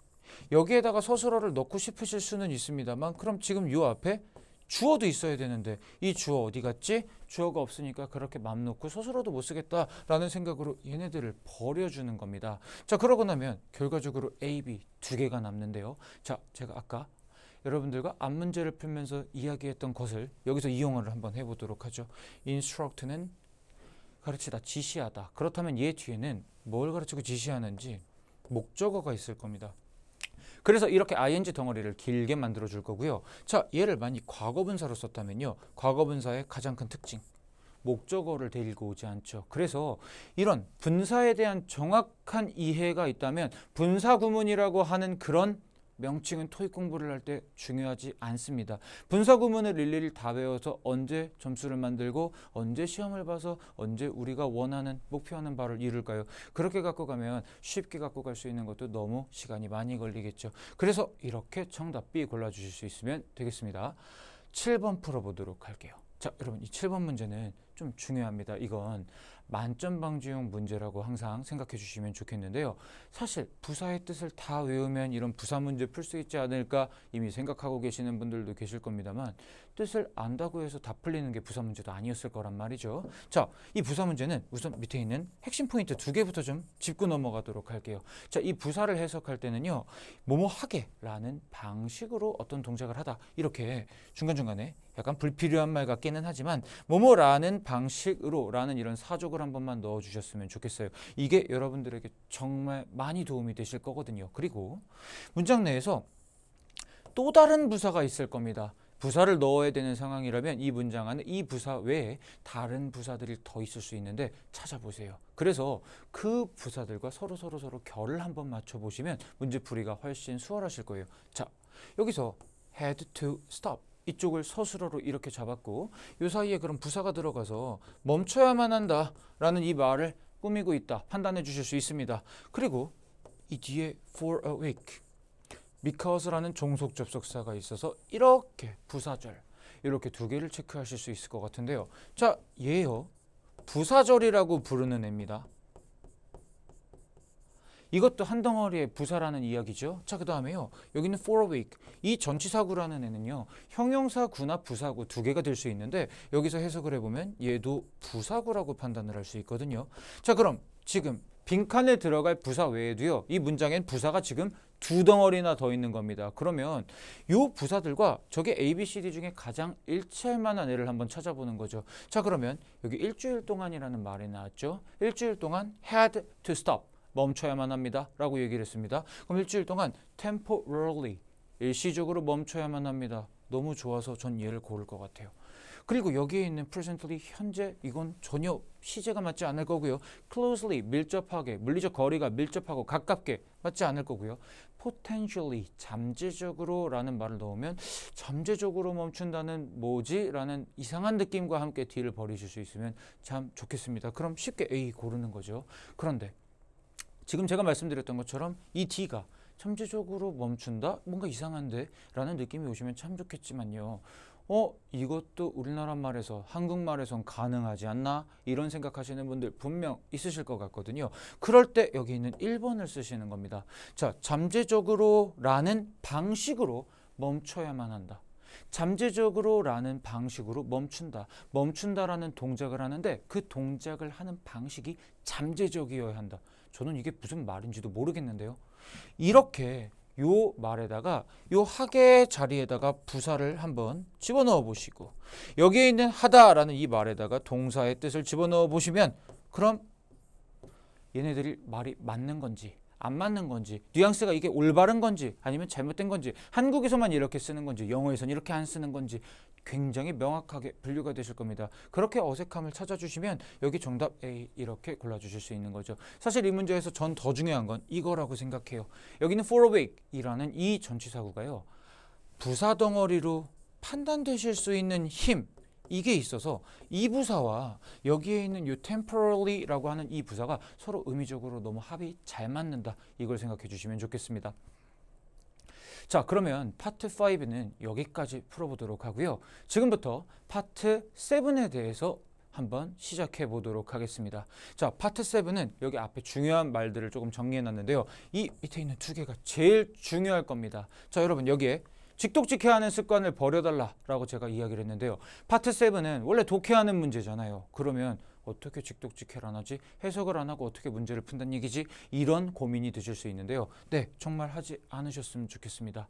여기에다가 서술어를 넣고 싶으실 수는 있습니다만 그럼 지금 요 앞에 주어도 있어야 되는데 이 주어 어디 갔지? 주어가 없으니까 그렇게 맘 놓고 서술어도 못 쓰겠다라는 생각으로 얘네들을 버려주는 겁니다. 자, 그러고 나면 결과적으로 A, B 두 개가 남는데요. 자, 제가 아까 여러분들과 앞 문제를 풀면서 이야기했던 것을 여기서 이용을 한번 해보도록 하죠. instruct는 가르치다, 지시하다. 그렇다면 얘 뒤에는 뭘 가르치고 지시하는지 목적어가 있을 겁니다. 그래서 이렇게 ing 덩어리를 길게 만들어 줄 거고요. 자, 얘를 만약 과거분사로 썼다면요. 과거분사의 가장 큰 특징. 목적어를 데리고 오지 않죠. 그래서 이런 분사에 대한 정확한 이해가 있다면 분사구문이라고 하는 그런 명칭은 토익 공부를 할 때 중요하지 않습니다. 분사구문을 일일이 다 배워서 언제 점수를 만들고 언제 시험을 봐서 언제 우리가 원하는 목표하는 바를 이룰까요? 그렇게 갖고 가면 쉽게 갖고 갈 수 있는 것도 너무 시간이 많이 걸리겠죠. 그래서 이렇게 정답 B 골라주실 수 있으면 되겠습니다. 7번 풀어보도록 할게요. 자, 여러분 이 7번 문제는 좀 중요합니다. 이건 만점 방지용 문제라고 항상 생각해 주시면 좋겠는데요. 사실 부사의 뜻을 다 외우면 이런 부사 문제 풀 수 있지 않을까 이미 생각하고 계시는 분들도 계실 겁니다만 뜻을 안다고 해서 다 풀리는 게 부사 문제도 아니었을 거란 말이죠. 자, 이 부사 문제는 우선 밑에 있는 핵심 포인트 두 개부터 좀 짚고 넘어가도록 할게요. 자, 이 부사를 해석할 때는요. 뭐뭐 하게 라는 방식으로 어떤 동작을 하다 이렇게 중간중간에 약간 불필요한 말 같기는 하지만 뭐뭐라는 방식으로 라는 이런 사족을 한 번만 넣어주셨으면 좋겠어요. 이게 여러분들에게 정말 많이 도움이 되실 거거든요. 그리고 문장 내에서 또 다른 부사가 있을 겁니다. 부사를 넣어야 되는 상황이라면 이 문장 안에 이 부사 외에 다른 부사들이 더 있을 수 있는데 찾아보세요. 그래서 그 부사들과 서로 결을 한번 맞춰보시면 문제풀이가 훨씬 수월하실 거예요. 자, 여기서 had to stop 이쪽을 서술어로 이렇게 잡았고 이 사이에 그럼 부사가 들어가서 멈춰야만 한다 라는 이 말을 꾸미고 있다 판단해 주실 수 있습니다. 그리고 이 뒤에 for a week because라는 종속 접속사가 있어서 이렇게 부사절 이렇게 두 개를 체크하실 수 있을 것 같은데요. 자, 얘요 부사절이라고 부르는 애입니다. 이것도 한 덩어리의 부사라는 이야기죠. 자, 그 다음에요. 여기는 for a week. 이 전치사구라는 애는요. 형용사구나 부사구 두 개가 될 수 있는데 여기서 해석을 해보면 얘도 부사구라고 판단을 할 수 있거든요. 자, 그럼 지금 빈칸에 들어갈 부사 외에도요. 이 문장엔 부사가 지금 두 덩어리나 더 있는 겁니다. 그러면 이 부사들과 저게 A, B, C, D 중에 가장 일치할 만한 애를 한번 찾아보는 거죠. 자, 그러면 여기 일주일 동안이라는 말이 나왔죠. 일주일 동안 had to stop. 멈춰야만 합니다 라고 얘기를 했습니다. 그럼 일주일 동안 temporarily 일시적으로 멈춰야만 합니다. 너무 좋아서 전 얘를 고를 것 같아요. 그리고 여기에 있는 presently 현재 이건 전혀 시제가 맞지 않을 거고요. closely 밀접하게 물리적 거리가 밀접하고 가깝게 맞지 않을 거고요. potentially 잠재적으로 라는 말을 넣으면 잠재적으로 멈춘다는 뭐지? 라는 이상한 느낌과 함께 D를 버리실 수 있으면 참 좋겠습니다. 그럼 쉽게 A 고르는 거죠. 그런데 지금 제가 말씀드렸던 것처럼 이 D가 잠재적으로 멈춘다? 뭔가 이상한데? 라는 느낌이 오시면 참 좋겠지만요. 이것도 우리나라 말에서 한국말에선 가능하지 않나? 이런 생각하시는 분들 분명 있으실 것 같거든요. 그럴 때 여기 있는 1번을 쓰시는 겁니다. 자, 잠재적으로 라는 방식으로 멈춰야만 한다. 잠재적으로 라는 방식으로 멈춘다. 멈춘다라는 동작을 하는데 그 동작을 하는 방식이 잠재적이어야 한다. 저는 이게 무슨 말인지도 모르겠는데요. 이렇게 요 말에다가 요 하게 자리에다가 부사를 한번 집어넣어 보시고 여기에 있는 하다라는 이 말에다가 동사의 뜻을 집어넣어 보시면 그럼 얘네들이 말이 맞는 건지 안 맞는 건지 뉘앙스가 이게 올바른 건지 아니면 잘못된 건지 한국에서만 이렇게 쓰는 건지 영어에서는 이렇게 안 쓰는 건지 굉장히 명확하게 분류가 되실 겁니다. 그렇게 어색함을 찾아주시면 여기 정답 A 이렇게 골라주실 수 있는 거죠. 사실 이 문제에서 전 더 중요한 건 이거라고 생각해요. 여기는 for a week 이라는 이 전치사구가요. 부사 덩어리로 판단되실 수 있는 힘, 이게 있어서 이 부사와 여기에 있는 이 temporarly라고 하는 이 부사가 서로 의미적으로 너무 합이 잘 맞는다. 이걸 생각해 주시면 좋겠습니다. 자, 그러면 파트 5는 여기까지 풀어보도록 하고요. 지금부터 파트 7에 대해서 한번 시작해 보도록 하겠습니다. 자, 파트 7은 여기 앞에 중요한 말들을 조금 정리해 놨는데요. 이 밑에 있는 두 개가 제일 중요할 겁니다. 자, 여러분 여기에 직독직해하는 습관을 버려달라라고 제가 이야기를 했는데요. 파트 7은 원래 독해하는 문제잖아요. 그러면 어떻게 직독직해를 안 하지? 해석을 안 하고 어떻게 문제를 푼다는 얘기지? 이런 고민이 드실 수 있는데요. 네, 정말 하지 않으셨으면 좋겠습니다.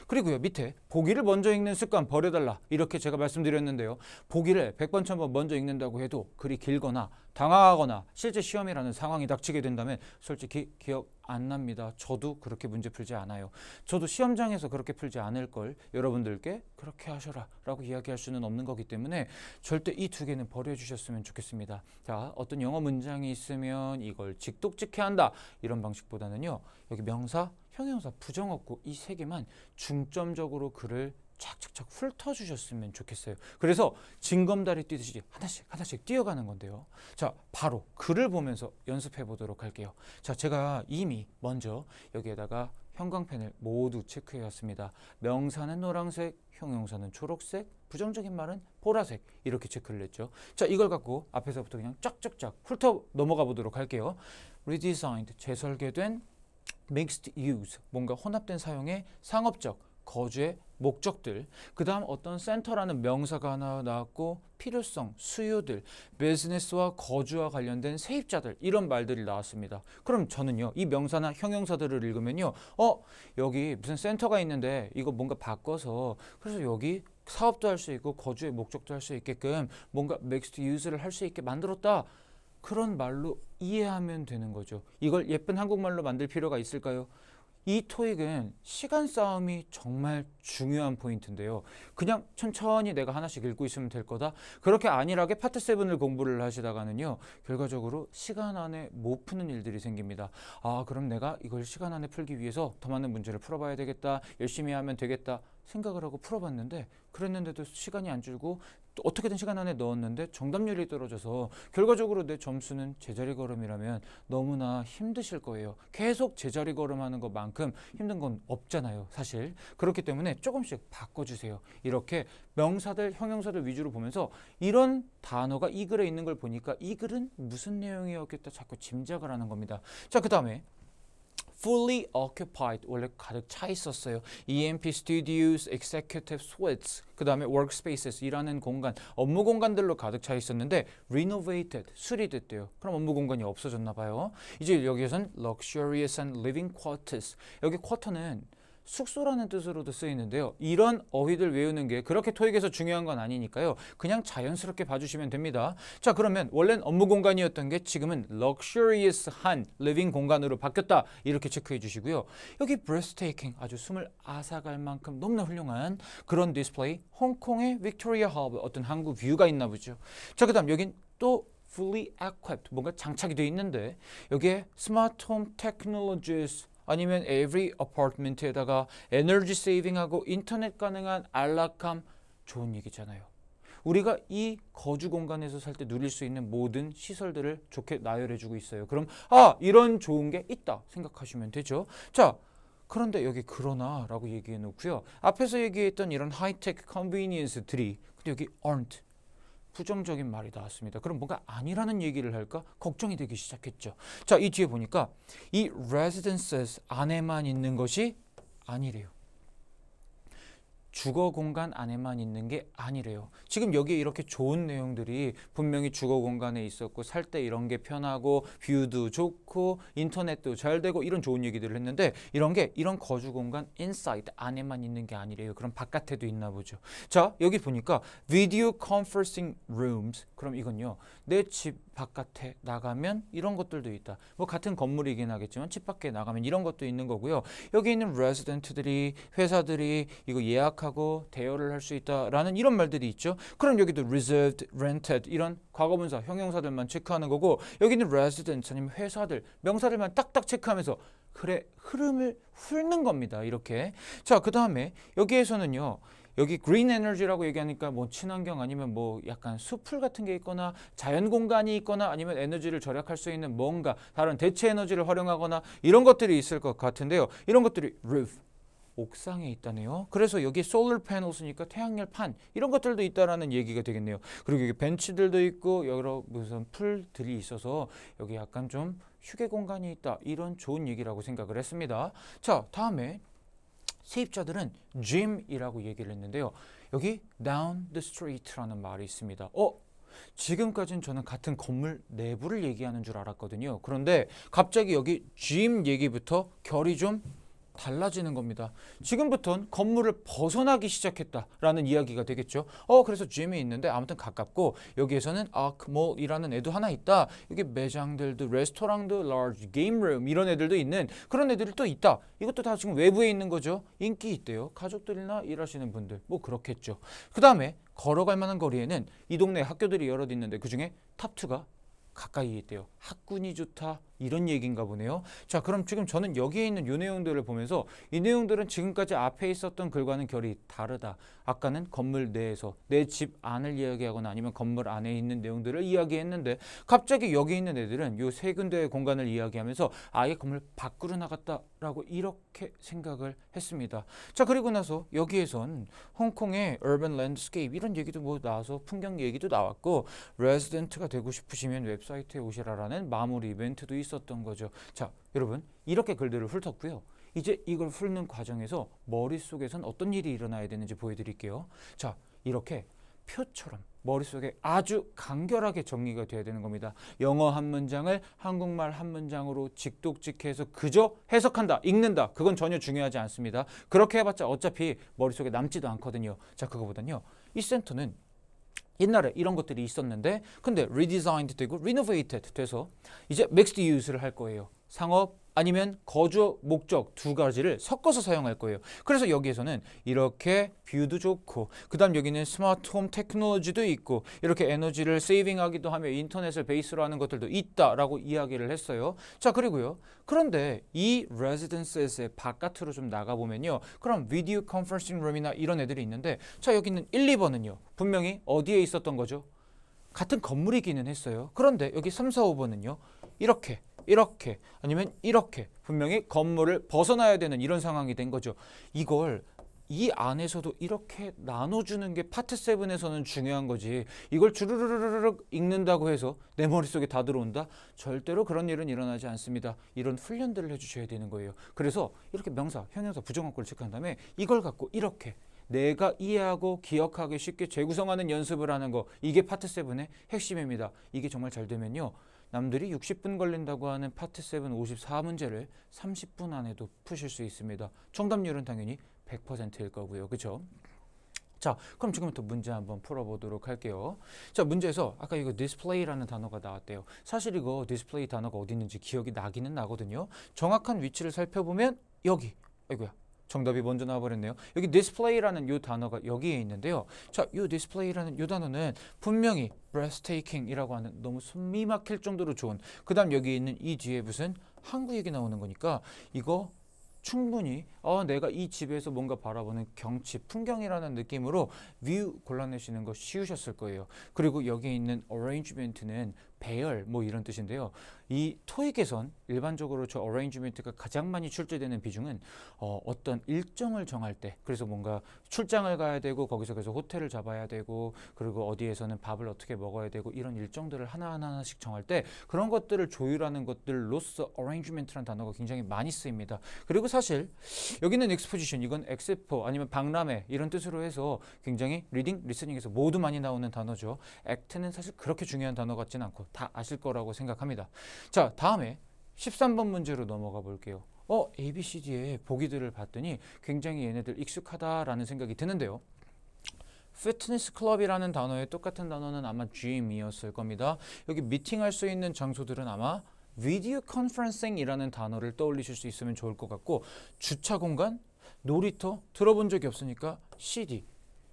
그리고요, 밑에 보기를 먼저 읽는 습관 버려달라 이렇게 제가 말씀드렸는데요. 보기를 100번 1000번 먼저 읽는다고 해도 글이 길거나 당황하거나 실제 시험이라는 상황이 닥치게 된다면 솔직히 기억 안 납니다. 저도 그렇게 문제 풀지 않아요. 저도 시험장에서 그렇게 풀지 않을 걸 여러분들께 그렇게 하셔라 라고 이야기할 수는 없는 거기 때문에 절대 이 두 개는 버려주셨으면 좋겠습니다. 자, 어떤 영어 문장이 있으면 이걸 직독직해 한다 이런 방식보다는요, 여기 명사, 형용사, 부정어구 이 세 개만 중점적으로 글을 착착착 훑어주셨으면 좋겠어요. 그래서 징검다리 뛰듯이 하나씩 하나씩 뛰어가는 건데요. 자, 바로 글을 보면서 연습해 보도록 할게요. 자, 제가 이미 먼저 여기에다가 형광펜을 모두 체크해 왔습니다. 명사는 노란색, 형용사는 초록색, 부정적인 말은 보라색 이렇게 체크를 했죠. 자, 이걸 갖고 앞에서부터 그냥 쫙쫙쫙 훑어 넘어가 보도록 할게요. redesigned, 재설계된, mixed use, 뭔가 혼합된 사용의 상업적, 거주의 목적들, 그 다음 어떤 센터라는 명사가 하나 나왔고 필요성, 수요들, 비즈니스와 거주와 관련된 세입자들 이런 말들이 나왔습니다. 그럼 저는요, 이 명사나 형용사들을 읽으면요, 여기 무슨 센터가 있는데 이거 뭔가 바꿔서 그래서 여기 사업도 할 수 있고 거주의 목적도 할 수 있게끔 뭔가 mixed use를 할 수 있게 만들었다. 그런 말로 이해하면 되는 거죠. 이걸 예쁜 한국말로 만들 필요가 있을까요? 이 토익은 시간 싸움이 정말 중요한 포인트인데요. 그냥 천천히 내가 하나씩 읽고 있으면 될 거다. 그렇게 안일하게 파트 7을 공부를 하시다가는요, 결과적으로 시간 안에 못 푸는 일들이 생깁니다. 아, 그럼 내가 이걸 시간 안에 풀기 위해서 더 많은 문제를 풀어봐야 되겠다. 열심히 하면 되겠다. 생각을 하고 풀어봤는데 그랬는데도 시간이 안 줄고 또 어떻게든 시간 안에 넣었는데 정답률이 떨어져서 결과적으로 내 점수는 제자리 걸음이라면 너무나 힘드실 거예요. 계속 제자리 걸음하는 것만큼 힘든 건 없잖아요, 사실. 그렇기 때문에 조금씩 바꿔주세요. 이렇게 명사들, 형용사들 위주로 보면서 이런 단어가 이 글에 있는 걸 보니까 이 글은 무슨 내용이었겠다 자꾸 짐작을 하는 겁니다. 자, 그 다음에 fully occupied 원래 가득 차 있었어요. EMP studios, executive suites, 그 다음에 workspaces 일하는 공간, 업무 공간들로 가득 차 있었는데 renovated 수리됐대요. 그럼 업무 공간이 없어졌나 봐요. 이제 여기에선 luxurious and living quarters, 여기 쿼터는 숙소라는 뜻으로도 쓰이는데요. 이런 어휘들 외우는 게 그렇게 토익에서 중요한 건 아니니까요. 그냥 자연스럽게 봐주시면 됩니다. 자, 그러면 원래는 업무 공간이었던 게 지금은 luxurious한 living 공간으로 바뀌었다. 이렇게 체크해 주시고요. 여기 breathtaking, 아주 숨을 앗아갈 만큼 너무나 훌륭한 그런 디스플레이, 홍콩의 빅토리아 하버, 어떤 한국 뷰가 있나 보죠. 자, 그 다음 여긴 또 fully equipped, 뭔가 장착이 되어 있는데 여기에 smart home technologies, 아니면 every apartment에다가 에너지 세이빙하고 인터넷 가능한 안락함, 좋은 얘기잖아요. 우리가 이 거주 공간에서 살 때 누릴 수 있는 모든 시설들을 좋게 나열해주고 있어요. 그럼 이런 좋은 게 있다 생각하시면 되죠. 자, 그런데 여기 그러나 라고 얘기해 놓고요. 앞에서 얘기했던 이런 하이테크 컨비니언스들이 근데 여기 aren't, 부정적인 말이 나왔습니다. 그럼 뭔가 아니라는 얘기를 할까? 걱정이 되기 시작했죠. 자, 이 뒤에 보니까 이 residences 안에만 있는 것이 아니래요. 주거 공간 안에만 있는 게 아니래요. 지금 여기에 이렇게 좋은 내용들이 분명히 주거 공간에 있었고 살 때 이런 게 편하고 뷰도 좋고 인터넷도 잘 되고 이런 좋은 얘기들을 했는데 이런 게 이런 거주 공간 inside 안에만 있는 게 아니래요. 그럼 바깥에도 있나 보죠. 자, 여기 보니까 video conferencing rooms, 그럼 이건요, 내 집 바깥에 나가면 이런 것들도 있다. 뭐 같은 건물이긴 하겠지만 집 밖에 나가면 이런 것도 있는 거고요. 여기 있는 레지던트들이, 회사들이 이거 예약하고 대여를 할 수 있다라는 이런 말들이 있죠. 그럼 여기도 reserved, rented 이런 과거분사, 형용사들만 체크하는 거고 여기는 resident 아니면 회사들, 명사들만 딱딱 체크하면서 그래, 흐름을 훑는 겁니다. 이렇게. 자, 그 다음에 여기에서는요. 여기 green energy라고 얘기하니까 뭐 친환경 아니면 뭐 약간 숲풀 같은 게 있거나 자연 공간이 있거나 아니면 에너지를 절약할 수 있는 뭔가 다른 대체 에너지를 활용하거나 이런 것들이 있을 것 같은데요. 이런 것들이 roof, 옥상에 있다네요. 그래서 여기 solar panels니까 태양열 판 이런 것들도 있다라는 얘기가 되겠네요. 그리고 여기 벤치들도 있고 여러 무슨 풀들이 있어서 여기 약간 좀 휴게 공간이 있다. 이런 좋은 얘기라고 생각을 했습니다. 자, 다음에 세입자들은 gym이라고 얘기를 했는데요. 여기 down the street라는 말이 있습니다. 지금까지는 저는 같은 건물 내부를 얘기하는 줄 알았거든요. 그런데 갑자기 여기 gym 얘기부터 결이 좀 달라지는 겁니다. 지금부터는 건물을 벗어나기 시작했다라는 이야기가 되겠죠. 그래서 gym이 있는데 아무튼 가깝고 여기에서는 아크몰이라는 애도 하나 있다. 여기 매장들도 레스토랑도 large game room 이런 애들도 있는 그런 애들이 또 있다. 이것도 다 지금 외부에 있는 거죠. 인기 있대요. 가족들이나 일하시는 분들 뭐 그렇겠죠. 그 다음에 걸어갈 만한 거리에는 이 동네 학교들이 여럿 있는데 그중에 탑2가 가까이 있대요. 학군이 좋다 이런 얘기인가 보네요. 자, 그럼 지금 저는 여기에 있는 이 내용들을 보면서 이 내용들은 지금까지 앞에 있었던 글과는 결이 다르다. 아까는 건물 내에서 내 집 안을 이야기하거나 아니면 건물 안에 있는 내용들을 이야기했는데 갑자기 여기 있는 애들은 이 세 군데의 공간을 이야기하면서 아예 건물 밖으로 나갔다라고 이렇게 생각을 했습니다. 자, 그리고 나서 여기에선 홍콩의 urban landscape 이런 얘기도 뭐 나와서 풍경 얘기도 나왔고 레지던트가 되고 싶으시면 웹사이트에 오시라라는 마무리 이벤트도 있었던 거죠. 자, 여러분 이렇게 글들을 훑었고요. 이제 이걸 훑는 과정에서 머릿속에선 어떤 일이 일어나야 되는지 보여드릴게요. 자, 이렇게 표처럼 머릿속에 아주 간결하게 정리가 돼야 되는 겁니다. 영어 한 문장을 한국말 한 문장으로 직독직해서 그저 해석한다, 읽는다. 그건 전혀 중요하지 않습니다. 그렇게 해봤자 어차피 머릿속에 남지도 않거든요. 자, 그거보단요. 이 센터는 옛날에 이런 것들이 있었는데 근데 redesigned 되고 renovated 돼서 이제 mixed use를 할 거예요. 상업 아니면 거주 목적 두 가지를 섞어서 사용할 거예요. 그래서 여기에서는 이렇게 뷰도 좋고 그 다음 여기는 스마트 홈 테크놀로지도 있고 이렇게 에너지를 세이빙하기도 하며 인터넷을 베이스로 하는 것들도 있다라고 이야기를 했어요. 자, 그리고요. 그런데 이 레지던스의 바깥으로 좀 나가보면요. 그럼 비디오 컨퍼런싱 룸이나 이런 애들이 있는데 자, 여기 있는 1, 2번은요. 분명히 어디에 있었던 거죠? 같은 건물이기는 했어요. 그런데 여기 3, 4, 5번은요. 이렇게 아니면 이렇게 분명히 건물을 벗어나야 되는 이런 상황이 된 거죠. 이걸 이 안에서도 이렇게 나눠주는 게 파트 7에서는 중요한 거지. 이걸 주르르르르 읽는다고 해서 내 머릿속에 다 들어온다? 절대로 그런 일은 일어나지 않습니다. 이런 훈련들을 해주셔야 되는 거예요. 그래서 이렇게 명사, 형용사, 부정어구를 체크한 다음에 이걸 갖고 이렇게 내가 이해하고 기억하기 쉽게 재구성하는 연습을 하는 거 이게 파트 7의 핵심입니다. 이게 정말 잘 되면요. 남들이 60분 걸린다고 하는 파트 7 54문제를 30분 안에도 푸실 수 있습니다. 정답률은 당연히 100%일 거고요. 그렇죠? 자, 그럼 지금부터 문제 한번 풀어보도록 할게요. 자, 문제에서 아까 이거 display라는 단어가 나왔대요. 사실 이거 display 단어가 어디 있는지 기억이 나기는 나거든요. 정확한 위치를 살펴보면 여기. 아이고야. 정답이 먼저 나와버렸네요. 여기 display라는 이 단어가 여기에 있는데요. 자, 이 display라는 이 단어는 분명히 breathtaking이라고 하는 너무 숨이 막힐 정도로 좋은 그 다음 여기 있는 이 뒤에 무슨 한국 얘기 나오는 거니까 이거 충분히 내가 이 집에서 뭔가 바라보는 경치, 풍경이라는 느낌으로 뷰 골라내시는 거 쉬우셨을 거예요. 그리고 여기 있는 arrangement는 배열 뭐 이런 뜻인데요. 이 토익에선 일반적으로 저 arrangement가 가장 많이 출제되는 비중은 어떤 일정을 정할 때 그래서 뭔가 출장을 가야 되고 거기서 계속 호텔을 잡아야 되고 그리고 어디에서는 밥을 어떻게 먹어야 되고 이런 일정들을 하나하나씩 정할 때 그런 것들을 조율하는 것들로서 arrangement라는 단어가 굉장히 많이 쓰입니다. 그리고 사실 여기는 exposition 이건 엑스포 아니면 박람회 이런 뜻으로 해서 굉장히 리딩, 리스닝에서 모두 많이 나오는 단어죠. act는 사실 그렇게 중요한 단어 같지는 않고 다 아실 거라고 생각합니다. 자, 다음에 13번 문제로 넘어가 볼게요. A, B, C, D의 보기들을 봤더니 굉장히 얘네들 익숙하다라는 생각이 드는데요. 피트니스 클럽이라는 단어의 똑같은 단어는 아마 gym이었을 겁니다. 여기 미팅할 수 있는 장소들은 아마 비디오 컨퍼런싱이라는 단어를 떠올리실 수 있으면 좋을 것 같고 주차 공간, 놀이터 들어본 적이 없으니까 CD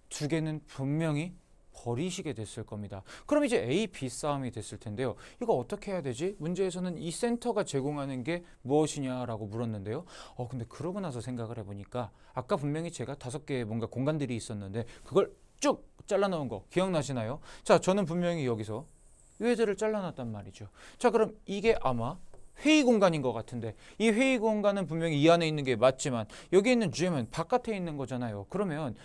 두 개는 분명히 버리시게 됐을 겁니다. 그럼 이제 A, B 싸움이 됐을 텐데요. 이거 어떻게 해야 되지? 문제에서는 이 센터가 제공하는 게 무엇이냐라고 물었는데요. 근데 그러고 나서 생각을 해보니까 아까 분명히 제가 5개의 뭔가 공간들이 있었는데 그걸 쭉 잘라놓은 거 기억나시나요? 자, 저는 분명히 여기서 이 애들을 잘라놨단 말이죠. 자, 그럼 이게 아마 회의 공간인 것 같은데 이 회의 공간은 분명히 이 안에 있는 게 맞지만 여기 있는 GM은 바깥에 있는 거잖아요. 그러면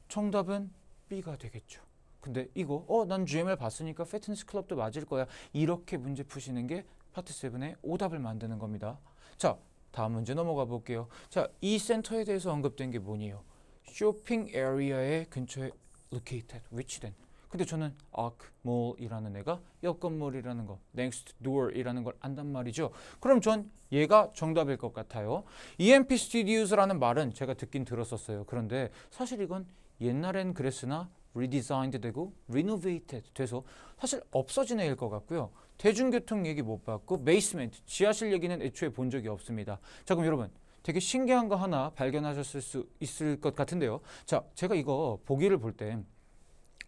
정답은 B가 되겠죠. 근데 이거 난 GM을 봤으니까 피트니스 클럽도 맞을 거야. 이렇게 문제 푸시는 게 파트 7의 오답을 만드는 겁니다. 자, 다음 문제 넘어가 볼게요. 자, 이 센터에 대해서 언급된 게 뭐니요? 쇼핑 에리어의 근처에 located, 위치된. 근데 저는 arc mall이라는 애가 옆 건물이라는 거, next door이라는 걸 안단 말이죠. 그럼 전 얘가 정답일 것 같아요. EMP Studios라는 말은 제가 듣긴 들었었어요. 그런데 사실 이건 옛날엔 그랬으나 redesigned 되고 renovated 돼서 사실 없어진 애일 것 같고요. 대중교통 얘기 못 봤고 베이스멘트, 지하실 얘기는 애초에 본 적이 없습니다. 자, 그럼 여러분 되게 신기한 거 하나 발견하셨을 수 있을 것 같은데요. 자, 제가 이거 보기를 볼 때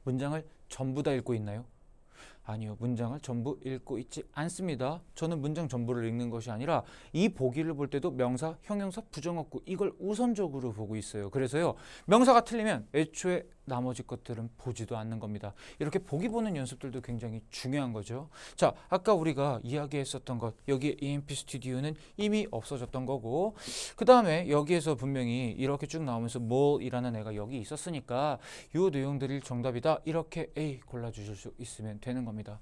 문장을 전부 다 읽고 있나요? 아니요. 문장을 전부 읽고 있지 않습니다. 저는 문장 전부를 읽는 것이 아니라 이 보기를 볼 때도 명사, 형용사, 부정어구 이걸 우선적으로 보고 있어요. 그래서요. 명사가 틀리면 애초에 나머지 것들은 보지도 않는 겁니다. 이렇게 보기 보는 연습들도 굉장히 중요한 거죠. 자, 아까 우리가 이야기했었던 것 여기 EMP 스튜디오는 이미 없어졌던 거고 그 다음에 여기에서 분명히 이렇게 쭉 나오면서 mall이라는 애가 여기 있었으니까 이 내용들이 정답이다. 이렇게 A 골라주실 수 있으면 되는 겁니다.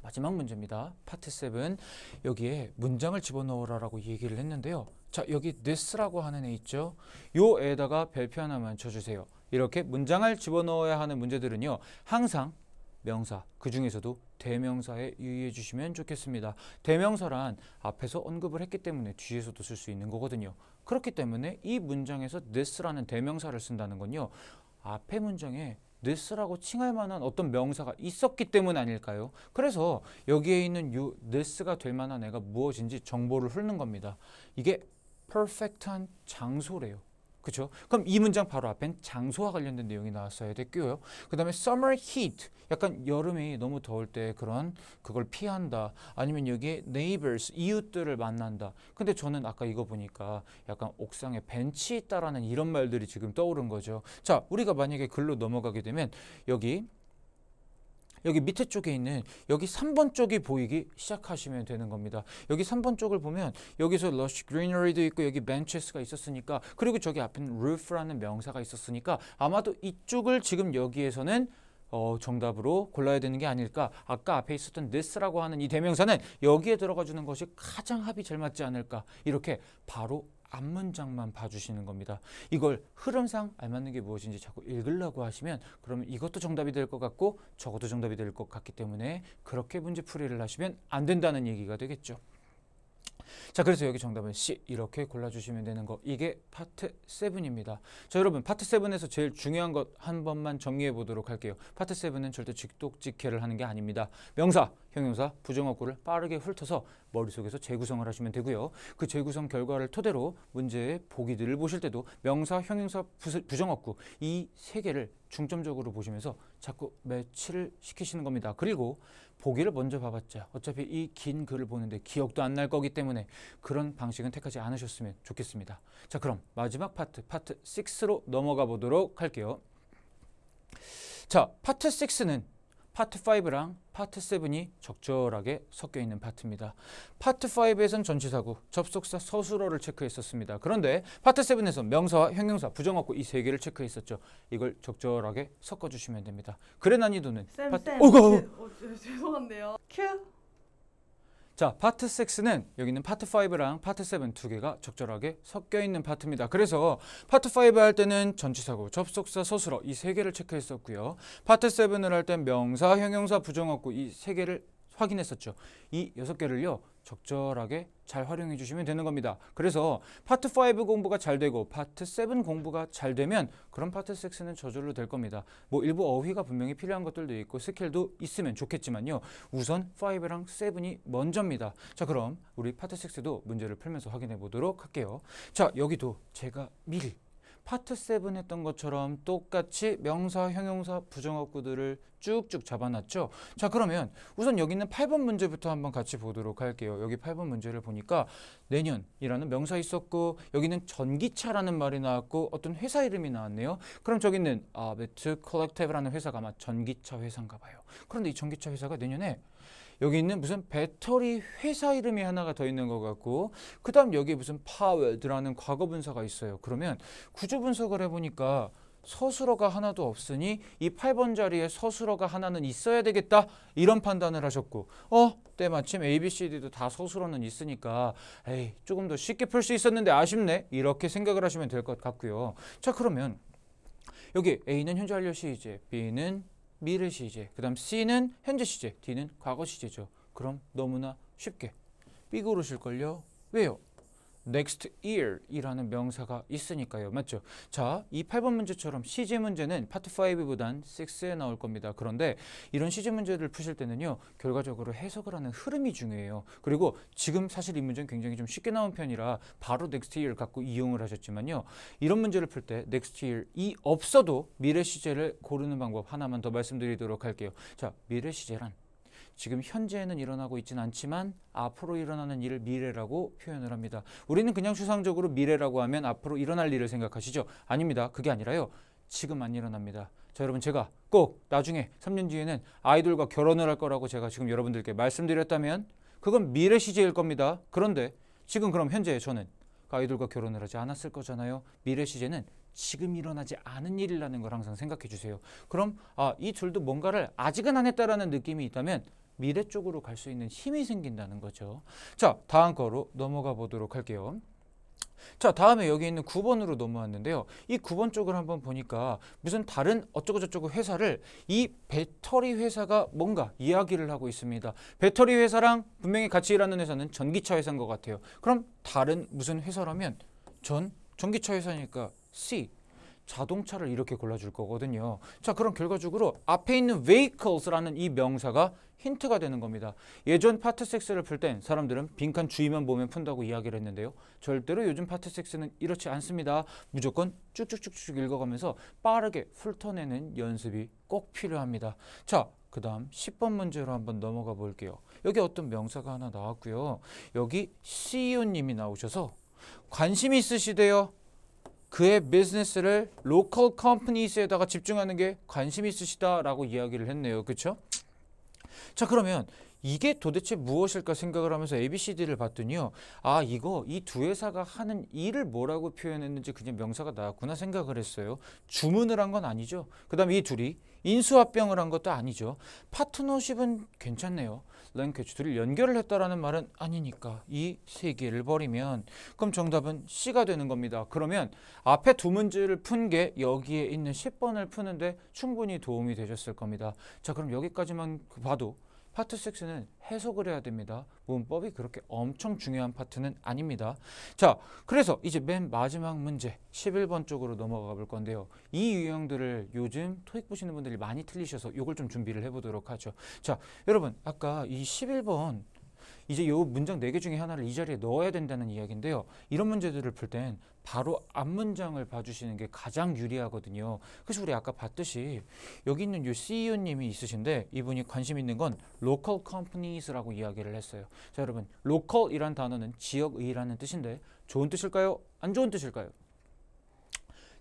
마지막 문제입니다. 파트 7 여기에 문장을 집어넣으라고 얘기를 했는데요. 자, 여기 this라고 하는 애 있죠. 요 애에다가 별표 하나만 쳐주세요. 이렇게 문장을 집어넣어야 하는 문제들은요. 항상 명사, 그 중에서도 대명사에 유의해 주시면 좋겠습니다. 대명사란 앞에서 언급을 했기 때문에 뒤에서도 쓸 수 있는 거거든요. 그렇기 때문에 이 문장에서 this라는 대명사를 쓴다는 건요. 앞에 문장에 this라고 칭할 만한 어떤 명사가 있었기 때문 아닐까요? 그래서 여기에 있는 요 this가 될 만한 애가 무엇인지 정보를 훑는 겁니다. 이게 perfect한 장소래요. 그렇죠? 그럼 이 문장 바로 앞엔 장소와 관련된 내용이 나왔어야 됐고요. 그 다음에 summer heat, 약간 여름이 너무 더울 때 그걸 피한다. 아니면 여기에 neighbors, 이웃들을 만난다. 근데 저는 아까 이거 보니까 약간 옥상에 벤치 있다라는 이런 말들이 지금 떠오른 거죠. 자, 우리가 만약에 글로 넘어가게 되면 여기 밑에 쪽에 있는 여기 3번 쪽이 보이기 시작하시면 되는 겁니다. 여기 3번 쪽을 보면 여기서 lush greenery도 있고 여기 benches가 있었으니까 그리고 저기 앞에는 roof라는 명사가 있었으니까 아마도 이쪽을 지금 여기에서는 정답으로 골라야 되는 게 아닐까. 아까 앞에 있었던 this라고 하는 이 대명사는 여기에 들어가주는 것이 가장 합이 잘 맞지 않을까. 이렇게 바로 앞문장만 봐주시는 겁니다. 이걸 흐름상 알맞는 게 무엇인지 자꾸 읽으려고 하시면 그러면 이것도 정답이 될 것 같고 저것도 정답이 될 것 같기 때문에 그렇게 문제풀이를 하시면 안 된다는 얘기가 되겠죠. 자, 그래서 여기 정답은 C 이렇게 골라주시면 되는 거. 이게 파트 7입니다. 자, 여러분 파트 7에서 제일 중요한 것 한 번만 정리해 보도록 할게요. 파트 7은 절대 직독직해를 하는 게 아닙니다. 명사, 형용사, 부정어구를 빠르게 훑어서 머릿속에서 재구성을 하시면 되고요. 그 재구성 결과를 토대로 문제의 보기들을 보실 때도 명사, 형용사, 부정어구 이 세 개를 중점적으로 보시면서 자꾸 매치를 시키시는 겁니다. 그리고 보기를 먼저 봐봤자 어차피 이 긴 글을 보는데 기억도 안 날 거기 때문에 그런 방식은 택하지 않으셨으면 좋겠습니다. 자, 그럼 마지막 파트 6로 넘어가 보도록 할게요. 자, 파트 6는 파트 5랑 파트 7이 적절하게 섞여 있는 파트입니다. 파트 5에선 전치사구, 접속사, 서술어를 체크했었습니다. 그런데 파트 7에서 명사와 형용사, 부정어구 이 세 개를 체크했었죠. 이걸 적절하게 섞어주시면 됩니다. 글의 난이도는 죄송한데요. 큐. 자, 파트 6는 여기는 파트 5랑 파트 7 두 개가 적절하게 섞여 있는 파트입니다. 그래서 파트 5 할 때는 전치사구, 접속사, 서술어 이 세 개를 체크했었고요. 파트 7을 할 땐 명사, 형용사, 부정어구 이 세 개를 확인했었죠. 이 6개를요. 적절하게 잘 활용해 주시면 되는 겁니다. 그래서 파트 5 공부가 잘 되고 파트 7 공부가 잘 되면 그런 파트 6는 저절로 될 겁니다. 뭐 일부 어휘가 분명히 필요한 것들도 있고 스킬도 있으면 좋겠지만요. 우선 5랑 7이 먼저입니다. 자, 그럼 우리 파트 6도 문제를 풀면서 확인해 보도록 할게요. 자, 여기도 제가 미리 파트 7 했던 것처럼 똑같이 명사, 형용사, 부정어구들을 쭉쭉 잡아놨죠. 자, 그러면 우선 여기 있는 8번 문제부터 한번 같이 보도록 할게요. 여기 8번 문제를 보니까 내년이라는 명사 있었고 여기는 전기차라는 말이 나왔고 어떤 회사 이름이 나왔네요. 그럼 저기 있는 매트 컬렉티브라는 회사가 아마 전기차 회사인가 봐요. 그런데 이 전기차 회사가 내년에 여기 있는 무슨 배터리 회사 이름이 하나가 더 있는 것 같고 그 다음 여기에 무슨 파워드라는 과거 분사가 있어요. 그러면 구조 분석을 해보니까 서술어가 하나도 없으니 이 8번 자리에 서술어가 하나는 있어야 되겠다 이런 판단을 하셨고 때마침 A, B, C, D도 다 서술어는 있으니까 에이 조금 더 쉽게 풀 수 있었는데 아쉽네 이렇게 생각을 하시면 될 것 같고요. 자, 그러면 여기 A는 현재 완료 시제, B는 미래 시제, 그 다음 C는 현재 시제, D는 과거 시제죠. 그럼 너무나 쉽게 B 고르실걸요? 왜요? next year 이라는 명사가 있으니까요. 맞죠? 자, 이 8번 문제처럼 시제 문제는 파트 5보단 6에 나올 겁니다. 그런데 이런 시제 문제를 푸실 때는요. 결과적으로 해석을 하는 흐름이 중요해요. 그리고 지금 사실 이 문제는 굉장히 좀 쉽게 나온 편이라 바로 next year 갖고 이용을 하셨지만요. 이런 문제를 풀 때 next year이 없어도 미래 시제를 고르는 방법 하나만 더 말씀드리도록 할게요. 자, 미래 시제란 지금 현재에는 일어나고 있지는 않지만 앞으로 일어나는 일을 미래라고 표현을 합니다. 우리는 그냥 추상적으로 미래라고 하면 앞으로 일어날 일을 생각하시죠? 아닙니다. 그게 아니라요. 지금 안 일어납니다. 자, 여러분 제가 꼭 나중에 3년 뒤에는 아이돌과 결혼을 할 거라고 제가 지금 여러분들께 말씀드렸다면 그건 미래 시제일 겁니다. 그런데 지금 그럼 현재 저는 아이돌과 결혼을 하지 않았을 거잖아요. 미래 시제는 지금 일어나지 않은 일이라는 걸 항상 생각해 주세요. 그럼 이 둘도 뭔가를 아직은 안 했다라는 느낌이 있다면 미래 쪽으로 갈 수 있는 힘이 생긴다는 거죠. 자, 다음 거로 넘어가 보도록 할게요. 자, 다음에 여기 있는 9번으로 넘어왔는데요. 이 9번 쪽을 한번 보니까 무슨 다른 어쩌고저쩌고 회사를 이 배터리 회사가 뭔가 이야기를 하고 있습니다. 배터리 회사랑 분명히 같이 일하는 회사는 전기차 회사인 것 같아요. 그럼 다른 무슨 회사라면 전기차 회사니까 C. 자동차를 이렇게 골라줄 거거든요. 자, 그럼 결과적으로 앞에 있는 vehicles라는 이 명사가 힌트가 되는 겁니다. 예전 파트 6를 풀 땐 사람들은 빈칸 주의만 보면 푼다고 이야기를 했는데요. 절대로 요즘 파트 6는 이렇지 않습니다. 무조건 쭉쭉쭉쭉 읽어가면서 빠르게 훑어내는 연습이 꼭 필요합니다. 자, 그 다음 10번 문제로 한번 넘어가 볼게요. 여기 어떤 명사가 하나 나왔고요. 여기 CEO님이 나오셔서 관심이 있으시대요. 그의 비즈니스를 로컬 컴퍼니스에다가 집중하는 게 관심 있으시다라고 이야기를 했네요. 그렇죠? 자, 그러면 이게 도대체 무엇일까 생각을 하면서 ABCD를 봤더니요. 이거 이 두 회사가 하는 일을 뭐라고 표현했는지 그냥 명사가 나왔구나 생각을 했어요. 주문을 한 건 아니죠. 그 다음에 이 둘이 인수합병을 한 것도 아니죠. 파트너십은 괜찮네요. 랭귀지 둘이 연결을 했다라는 말은 아니니까 이 세 개를 버리면 그럼 정답은 C가 되는 겁니다. 그러면 앞에 두 문제를 푼 게 여기에 있는 10번을 푸는데 충분히 도움이 되셨을 겁니다. 자, 그럼 여기까지만 봐도 파트 6는 해석을 해야 됩니다. 문법이 그렇게 엄청 중요한 파트는 아닙니다. 자, 그래서 이제 맨 마지막 문제 11번 쪽으로 넘어가 볼 건데요. 이 유형들을 요즘 토익 보시는 분들이 많이 틀리셔서 이걸 좀 준비를 해보도록 하죠. 자, 여러분 아까 이 11번 이제 요 문장 4개 중에 하나를 이 자리에 넣어야 된다는 이야기인데요. 이런 문제들을 풀 땐 바로 앞 문장을 봐주시는 게 가장 유리하거든요. 그래서 우리 아까 봤듯이 여기 있는 요 CEO님이 있으신데 이분이 관심 있는 건 local companies라고 이야기를 했어요. 자, 여러분 local이란 단어는 지역의라는 뜻인데 좋은 뜻일까요? 안 좋은 뜻일까요?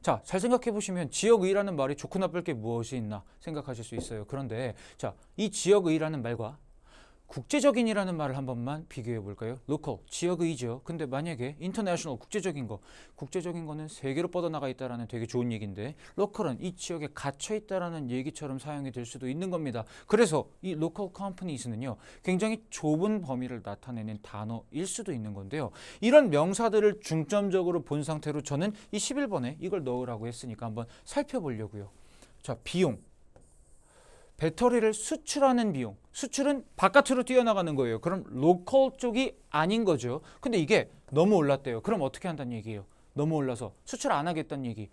자, 잘 생각해 보시면 지역의라는 말이 좋고 나쁠 게 무엇이 있나 생각하실 수 있어요. 그런데 자, 이 지역의라는 말과 국제적인이라는 말을 한 번만 비교해 볼까요? local, 지역의죠. 근데 만약에 international, 국제적인 거는 세계로 뻗어나가 있다라는 되게 좋은 얘기인데 local은 이 지역에 갇혀 있다라는 얘기처럼 사용이 될 수도 있는 겁니다. 그래서 이 local companies는요, 굉장히 좁은 범위를 나타내는 단어일 수도 있는 건데요. 이런 명사들을 중점적으로 본 상태로 저는 이 11번에 이걸 넣으라고 했으니까 한번 살펴보려고요. 자, 비용. 배터리를 수출하는 비용. 수출은 바깥으로 뛰어나가는 거예요. 그럼 로컬 쪽이 아닌 거죠. 근데 이게 너무 올랐대요. 그럼 어떻게 한다는 얘기예요? 너무 올라서 수출 안 하겠다는 얘기.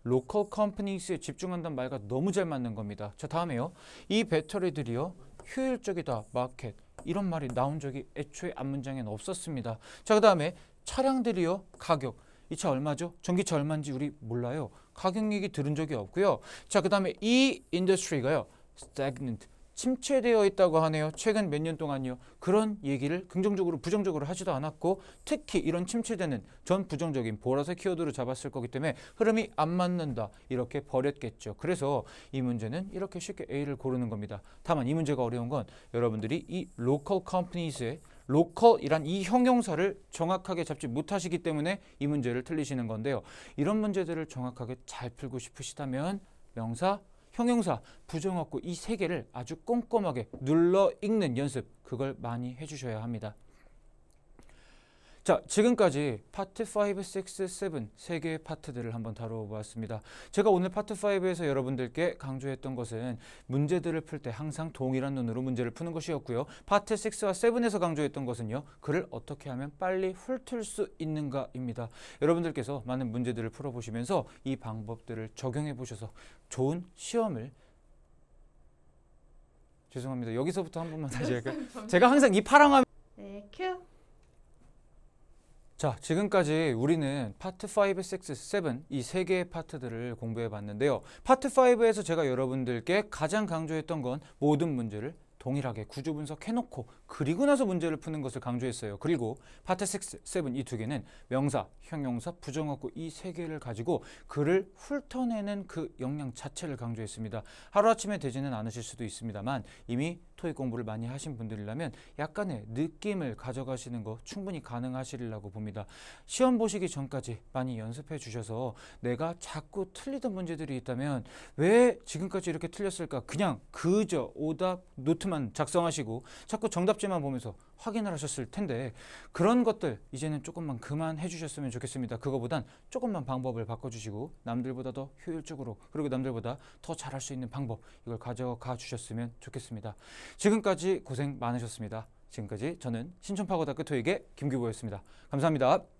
로컬 컴퍼니스에 집중한다는 말과 너무 잘 맞는 겁니다. 자, 다음에요. 이 배터리들이요, 효율적이다, 마켓. 이런 말이 나온 적이 애초에 앞문장에는 없었습니다. 자, 그 다음에 차량들이요, 가격. 이 차 얼마죠? 전기차 얼마인지 우리 몰라요. 가격 얘기 들은 적이 없고요. 자, 그 다음에 이 인더스트리가요. stagnant. 침체되어 있다고 하네요. 최근 몇 년 동안요. 그런 얘기를 긍정적으로 부정적으로 하지도 않았고 특히 이런 침체되는 전 부정적인 보라색 키워드로 잡았을 거기 때문에 흐름이 안 맞는다. 이렇게 버렸겠죠. 그래서 이 문제는 이렇게 쉽게 A를 고르는 겁니다. 다만 이 문제가 어려운 건 여러분들이 이 local companies의 local이란 이 형용사를 정확하게 잡지 못하시기 때문에 이 문제를 틀리시는 건데요. 이런 문제들을 정확하게 잘 풀고 싶으시다면 명사, 형용사, 부정어구 이 세 개를 아주 꼼꼼하게 눌러 읽는 연습 그걸 많이 해주셔야 합니다. 자, 지금까지 파트 5, 6, 7 세 개의 파트들을 한번 다뤄보았습니다. 제가 오늘 파트 5에서 여러분들께 강조했던 것은 문제들을 풀 때 항상 동일한 눈으로 문제를 푸는 것이었고요. 파트 6와 7에서 강조했던 것은요. 글을 어떻게 하면 빨리 훑을 수 있는가입니다. 여러분들께서 많은 문제들을 풀어보시면서 이 방법들을 적용해 보셔서 좋은 시험을 죄송합니다. 여기서부터 한 번만 다시 할까요? 제가 항상 이 파랑하면 네, 큐. 자, 지금까지 우리는 파트 5, 6, 7 이 세 개의 파트들을 공부해 봤는데요. 파트 5에서 제가 여러분들께 가장 강조했던 건 모든 문제를 동일하게 구조 분석해놓고 그리고 나서 문제를 푸는 것을 강조했어요. 그리고 파트 6, 7 이 두 개는 명사, 형용사, 부정어구 이 세 개를 가지고 글을 훑어내는 그 역량 자체를 강조했습니다. 하루아침에 되지는 않으실 수도 있습니다만 이미 토익 공부를 많이 하신 분들이라면 약간의 느낌을 가져가시는 거 충분히 가능하시리라고 봅니다. 시험 보시기 전까지 많이 연습해 주셔서 내가 자꾸 틀리던 문제들이 있다면 왜 지금까지 이렇게 틀렸을까? 그냥 그저 오답 노트만 작성하시고 자꾸 정답지만 보면서 확인을 하셨을 텐데 그런 것들 이제는 조금만 그만해 주셨으면 좋겠습니다. 그거보단 조금만 방법을 바꿔주시고 남들보다 더 효율적으로 그리고 남들보다 더 잘할 수 있는 방법 이걸 가져가 주셨으면 좋겠습니다. 지금까지 고생 많으셨습니다. 지금까지 저는 신촌파고등학교 토익의 김규보였습니다. 감사합니다.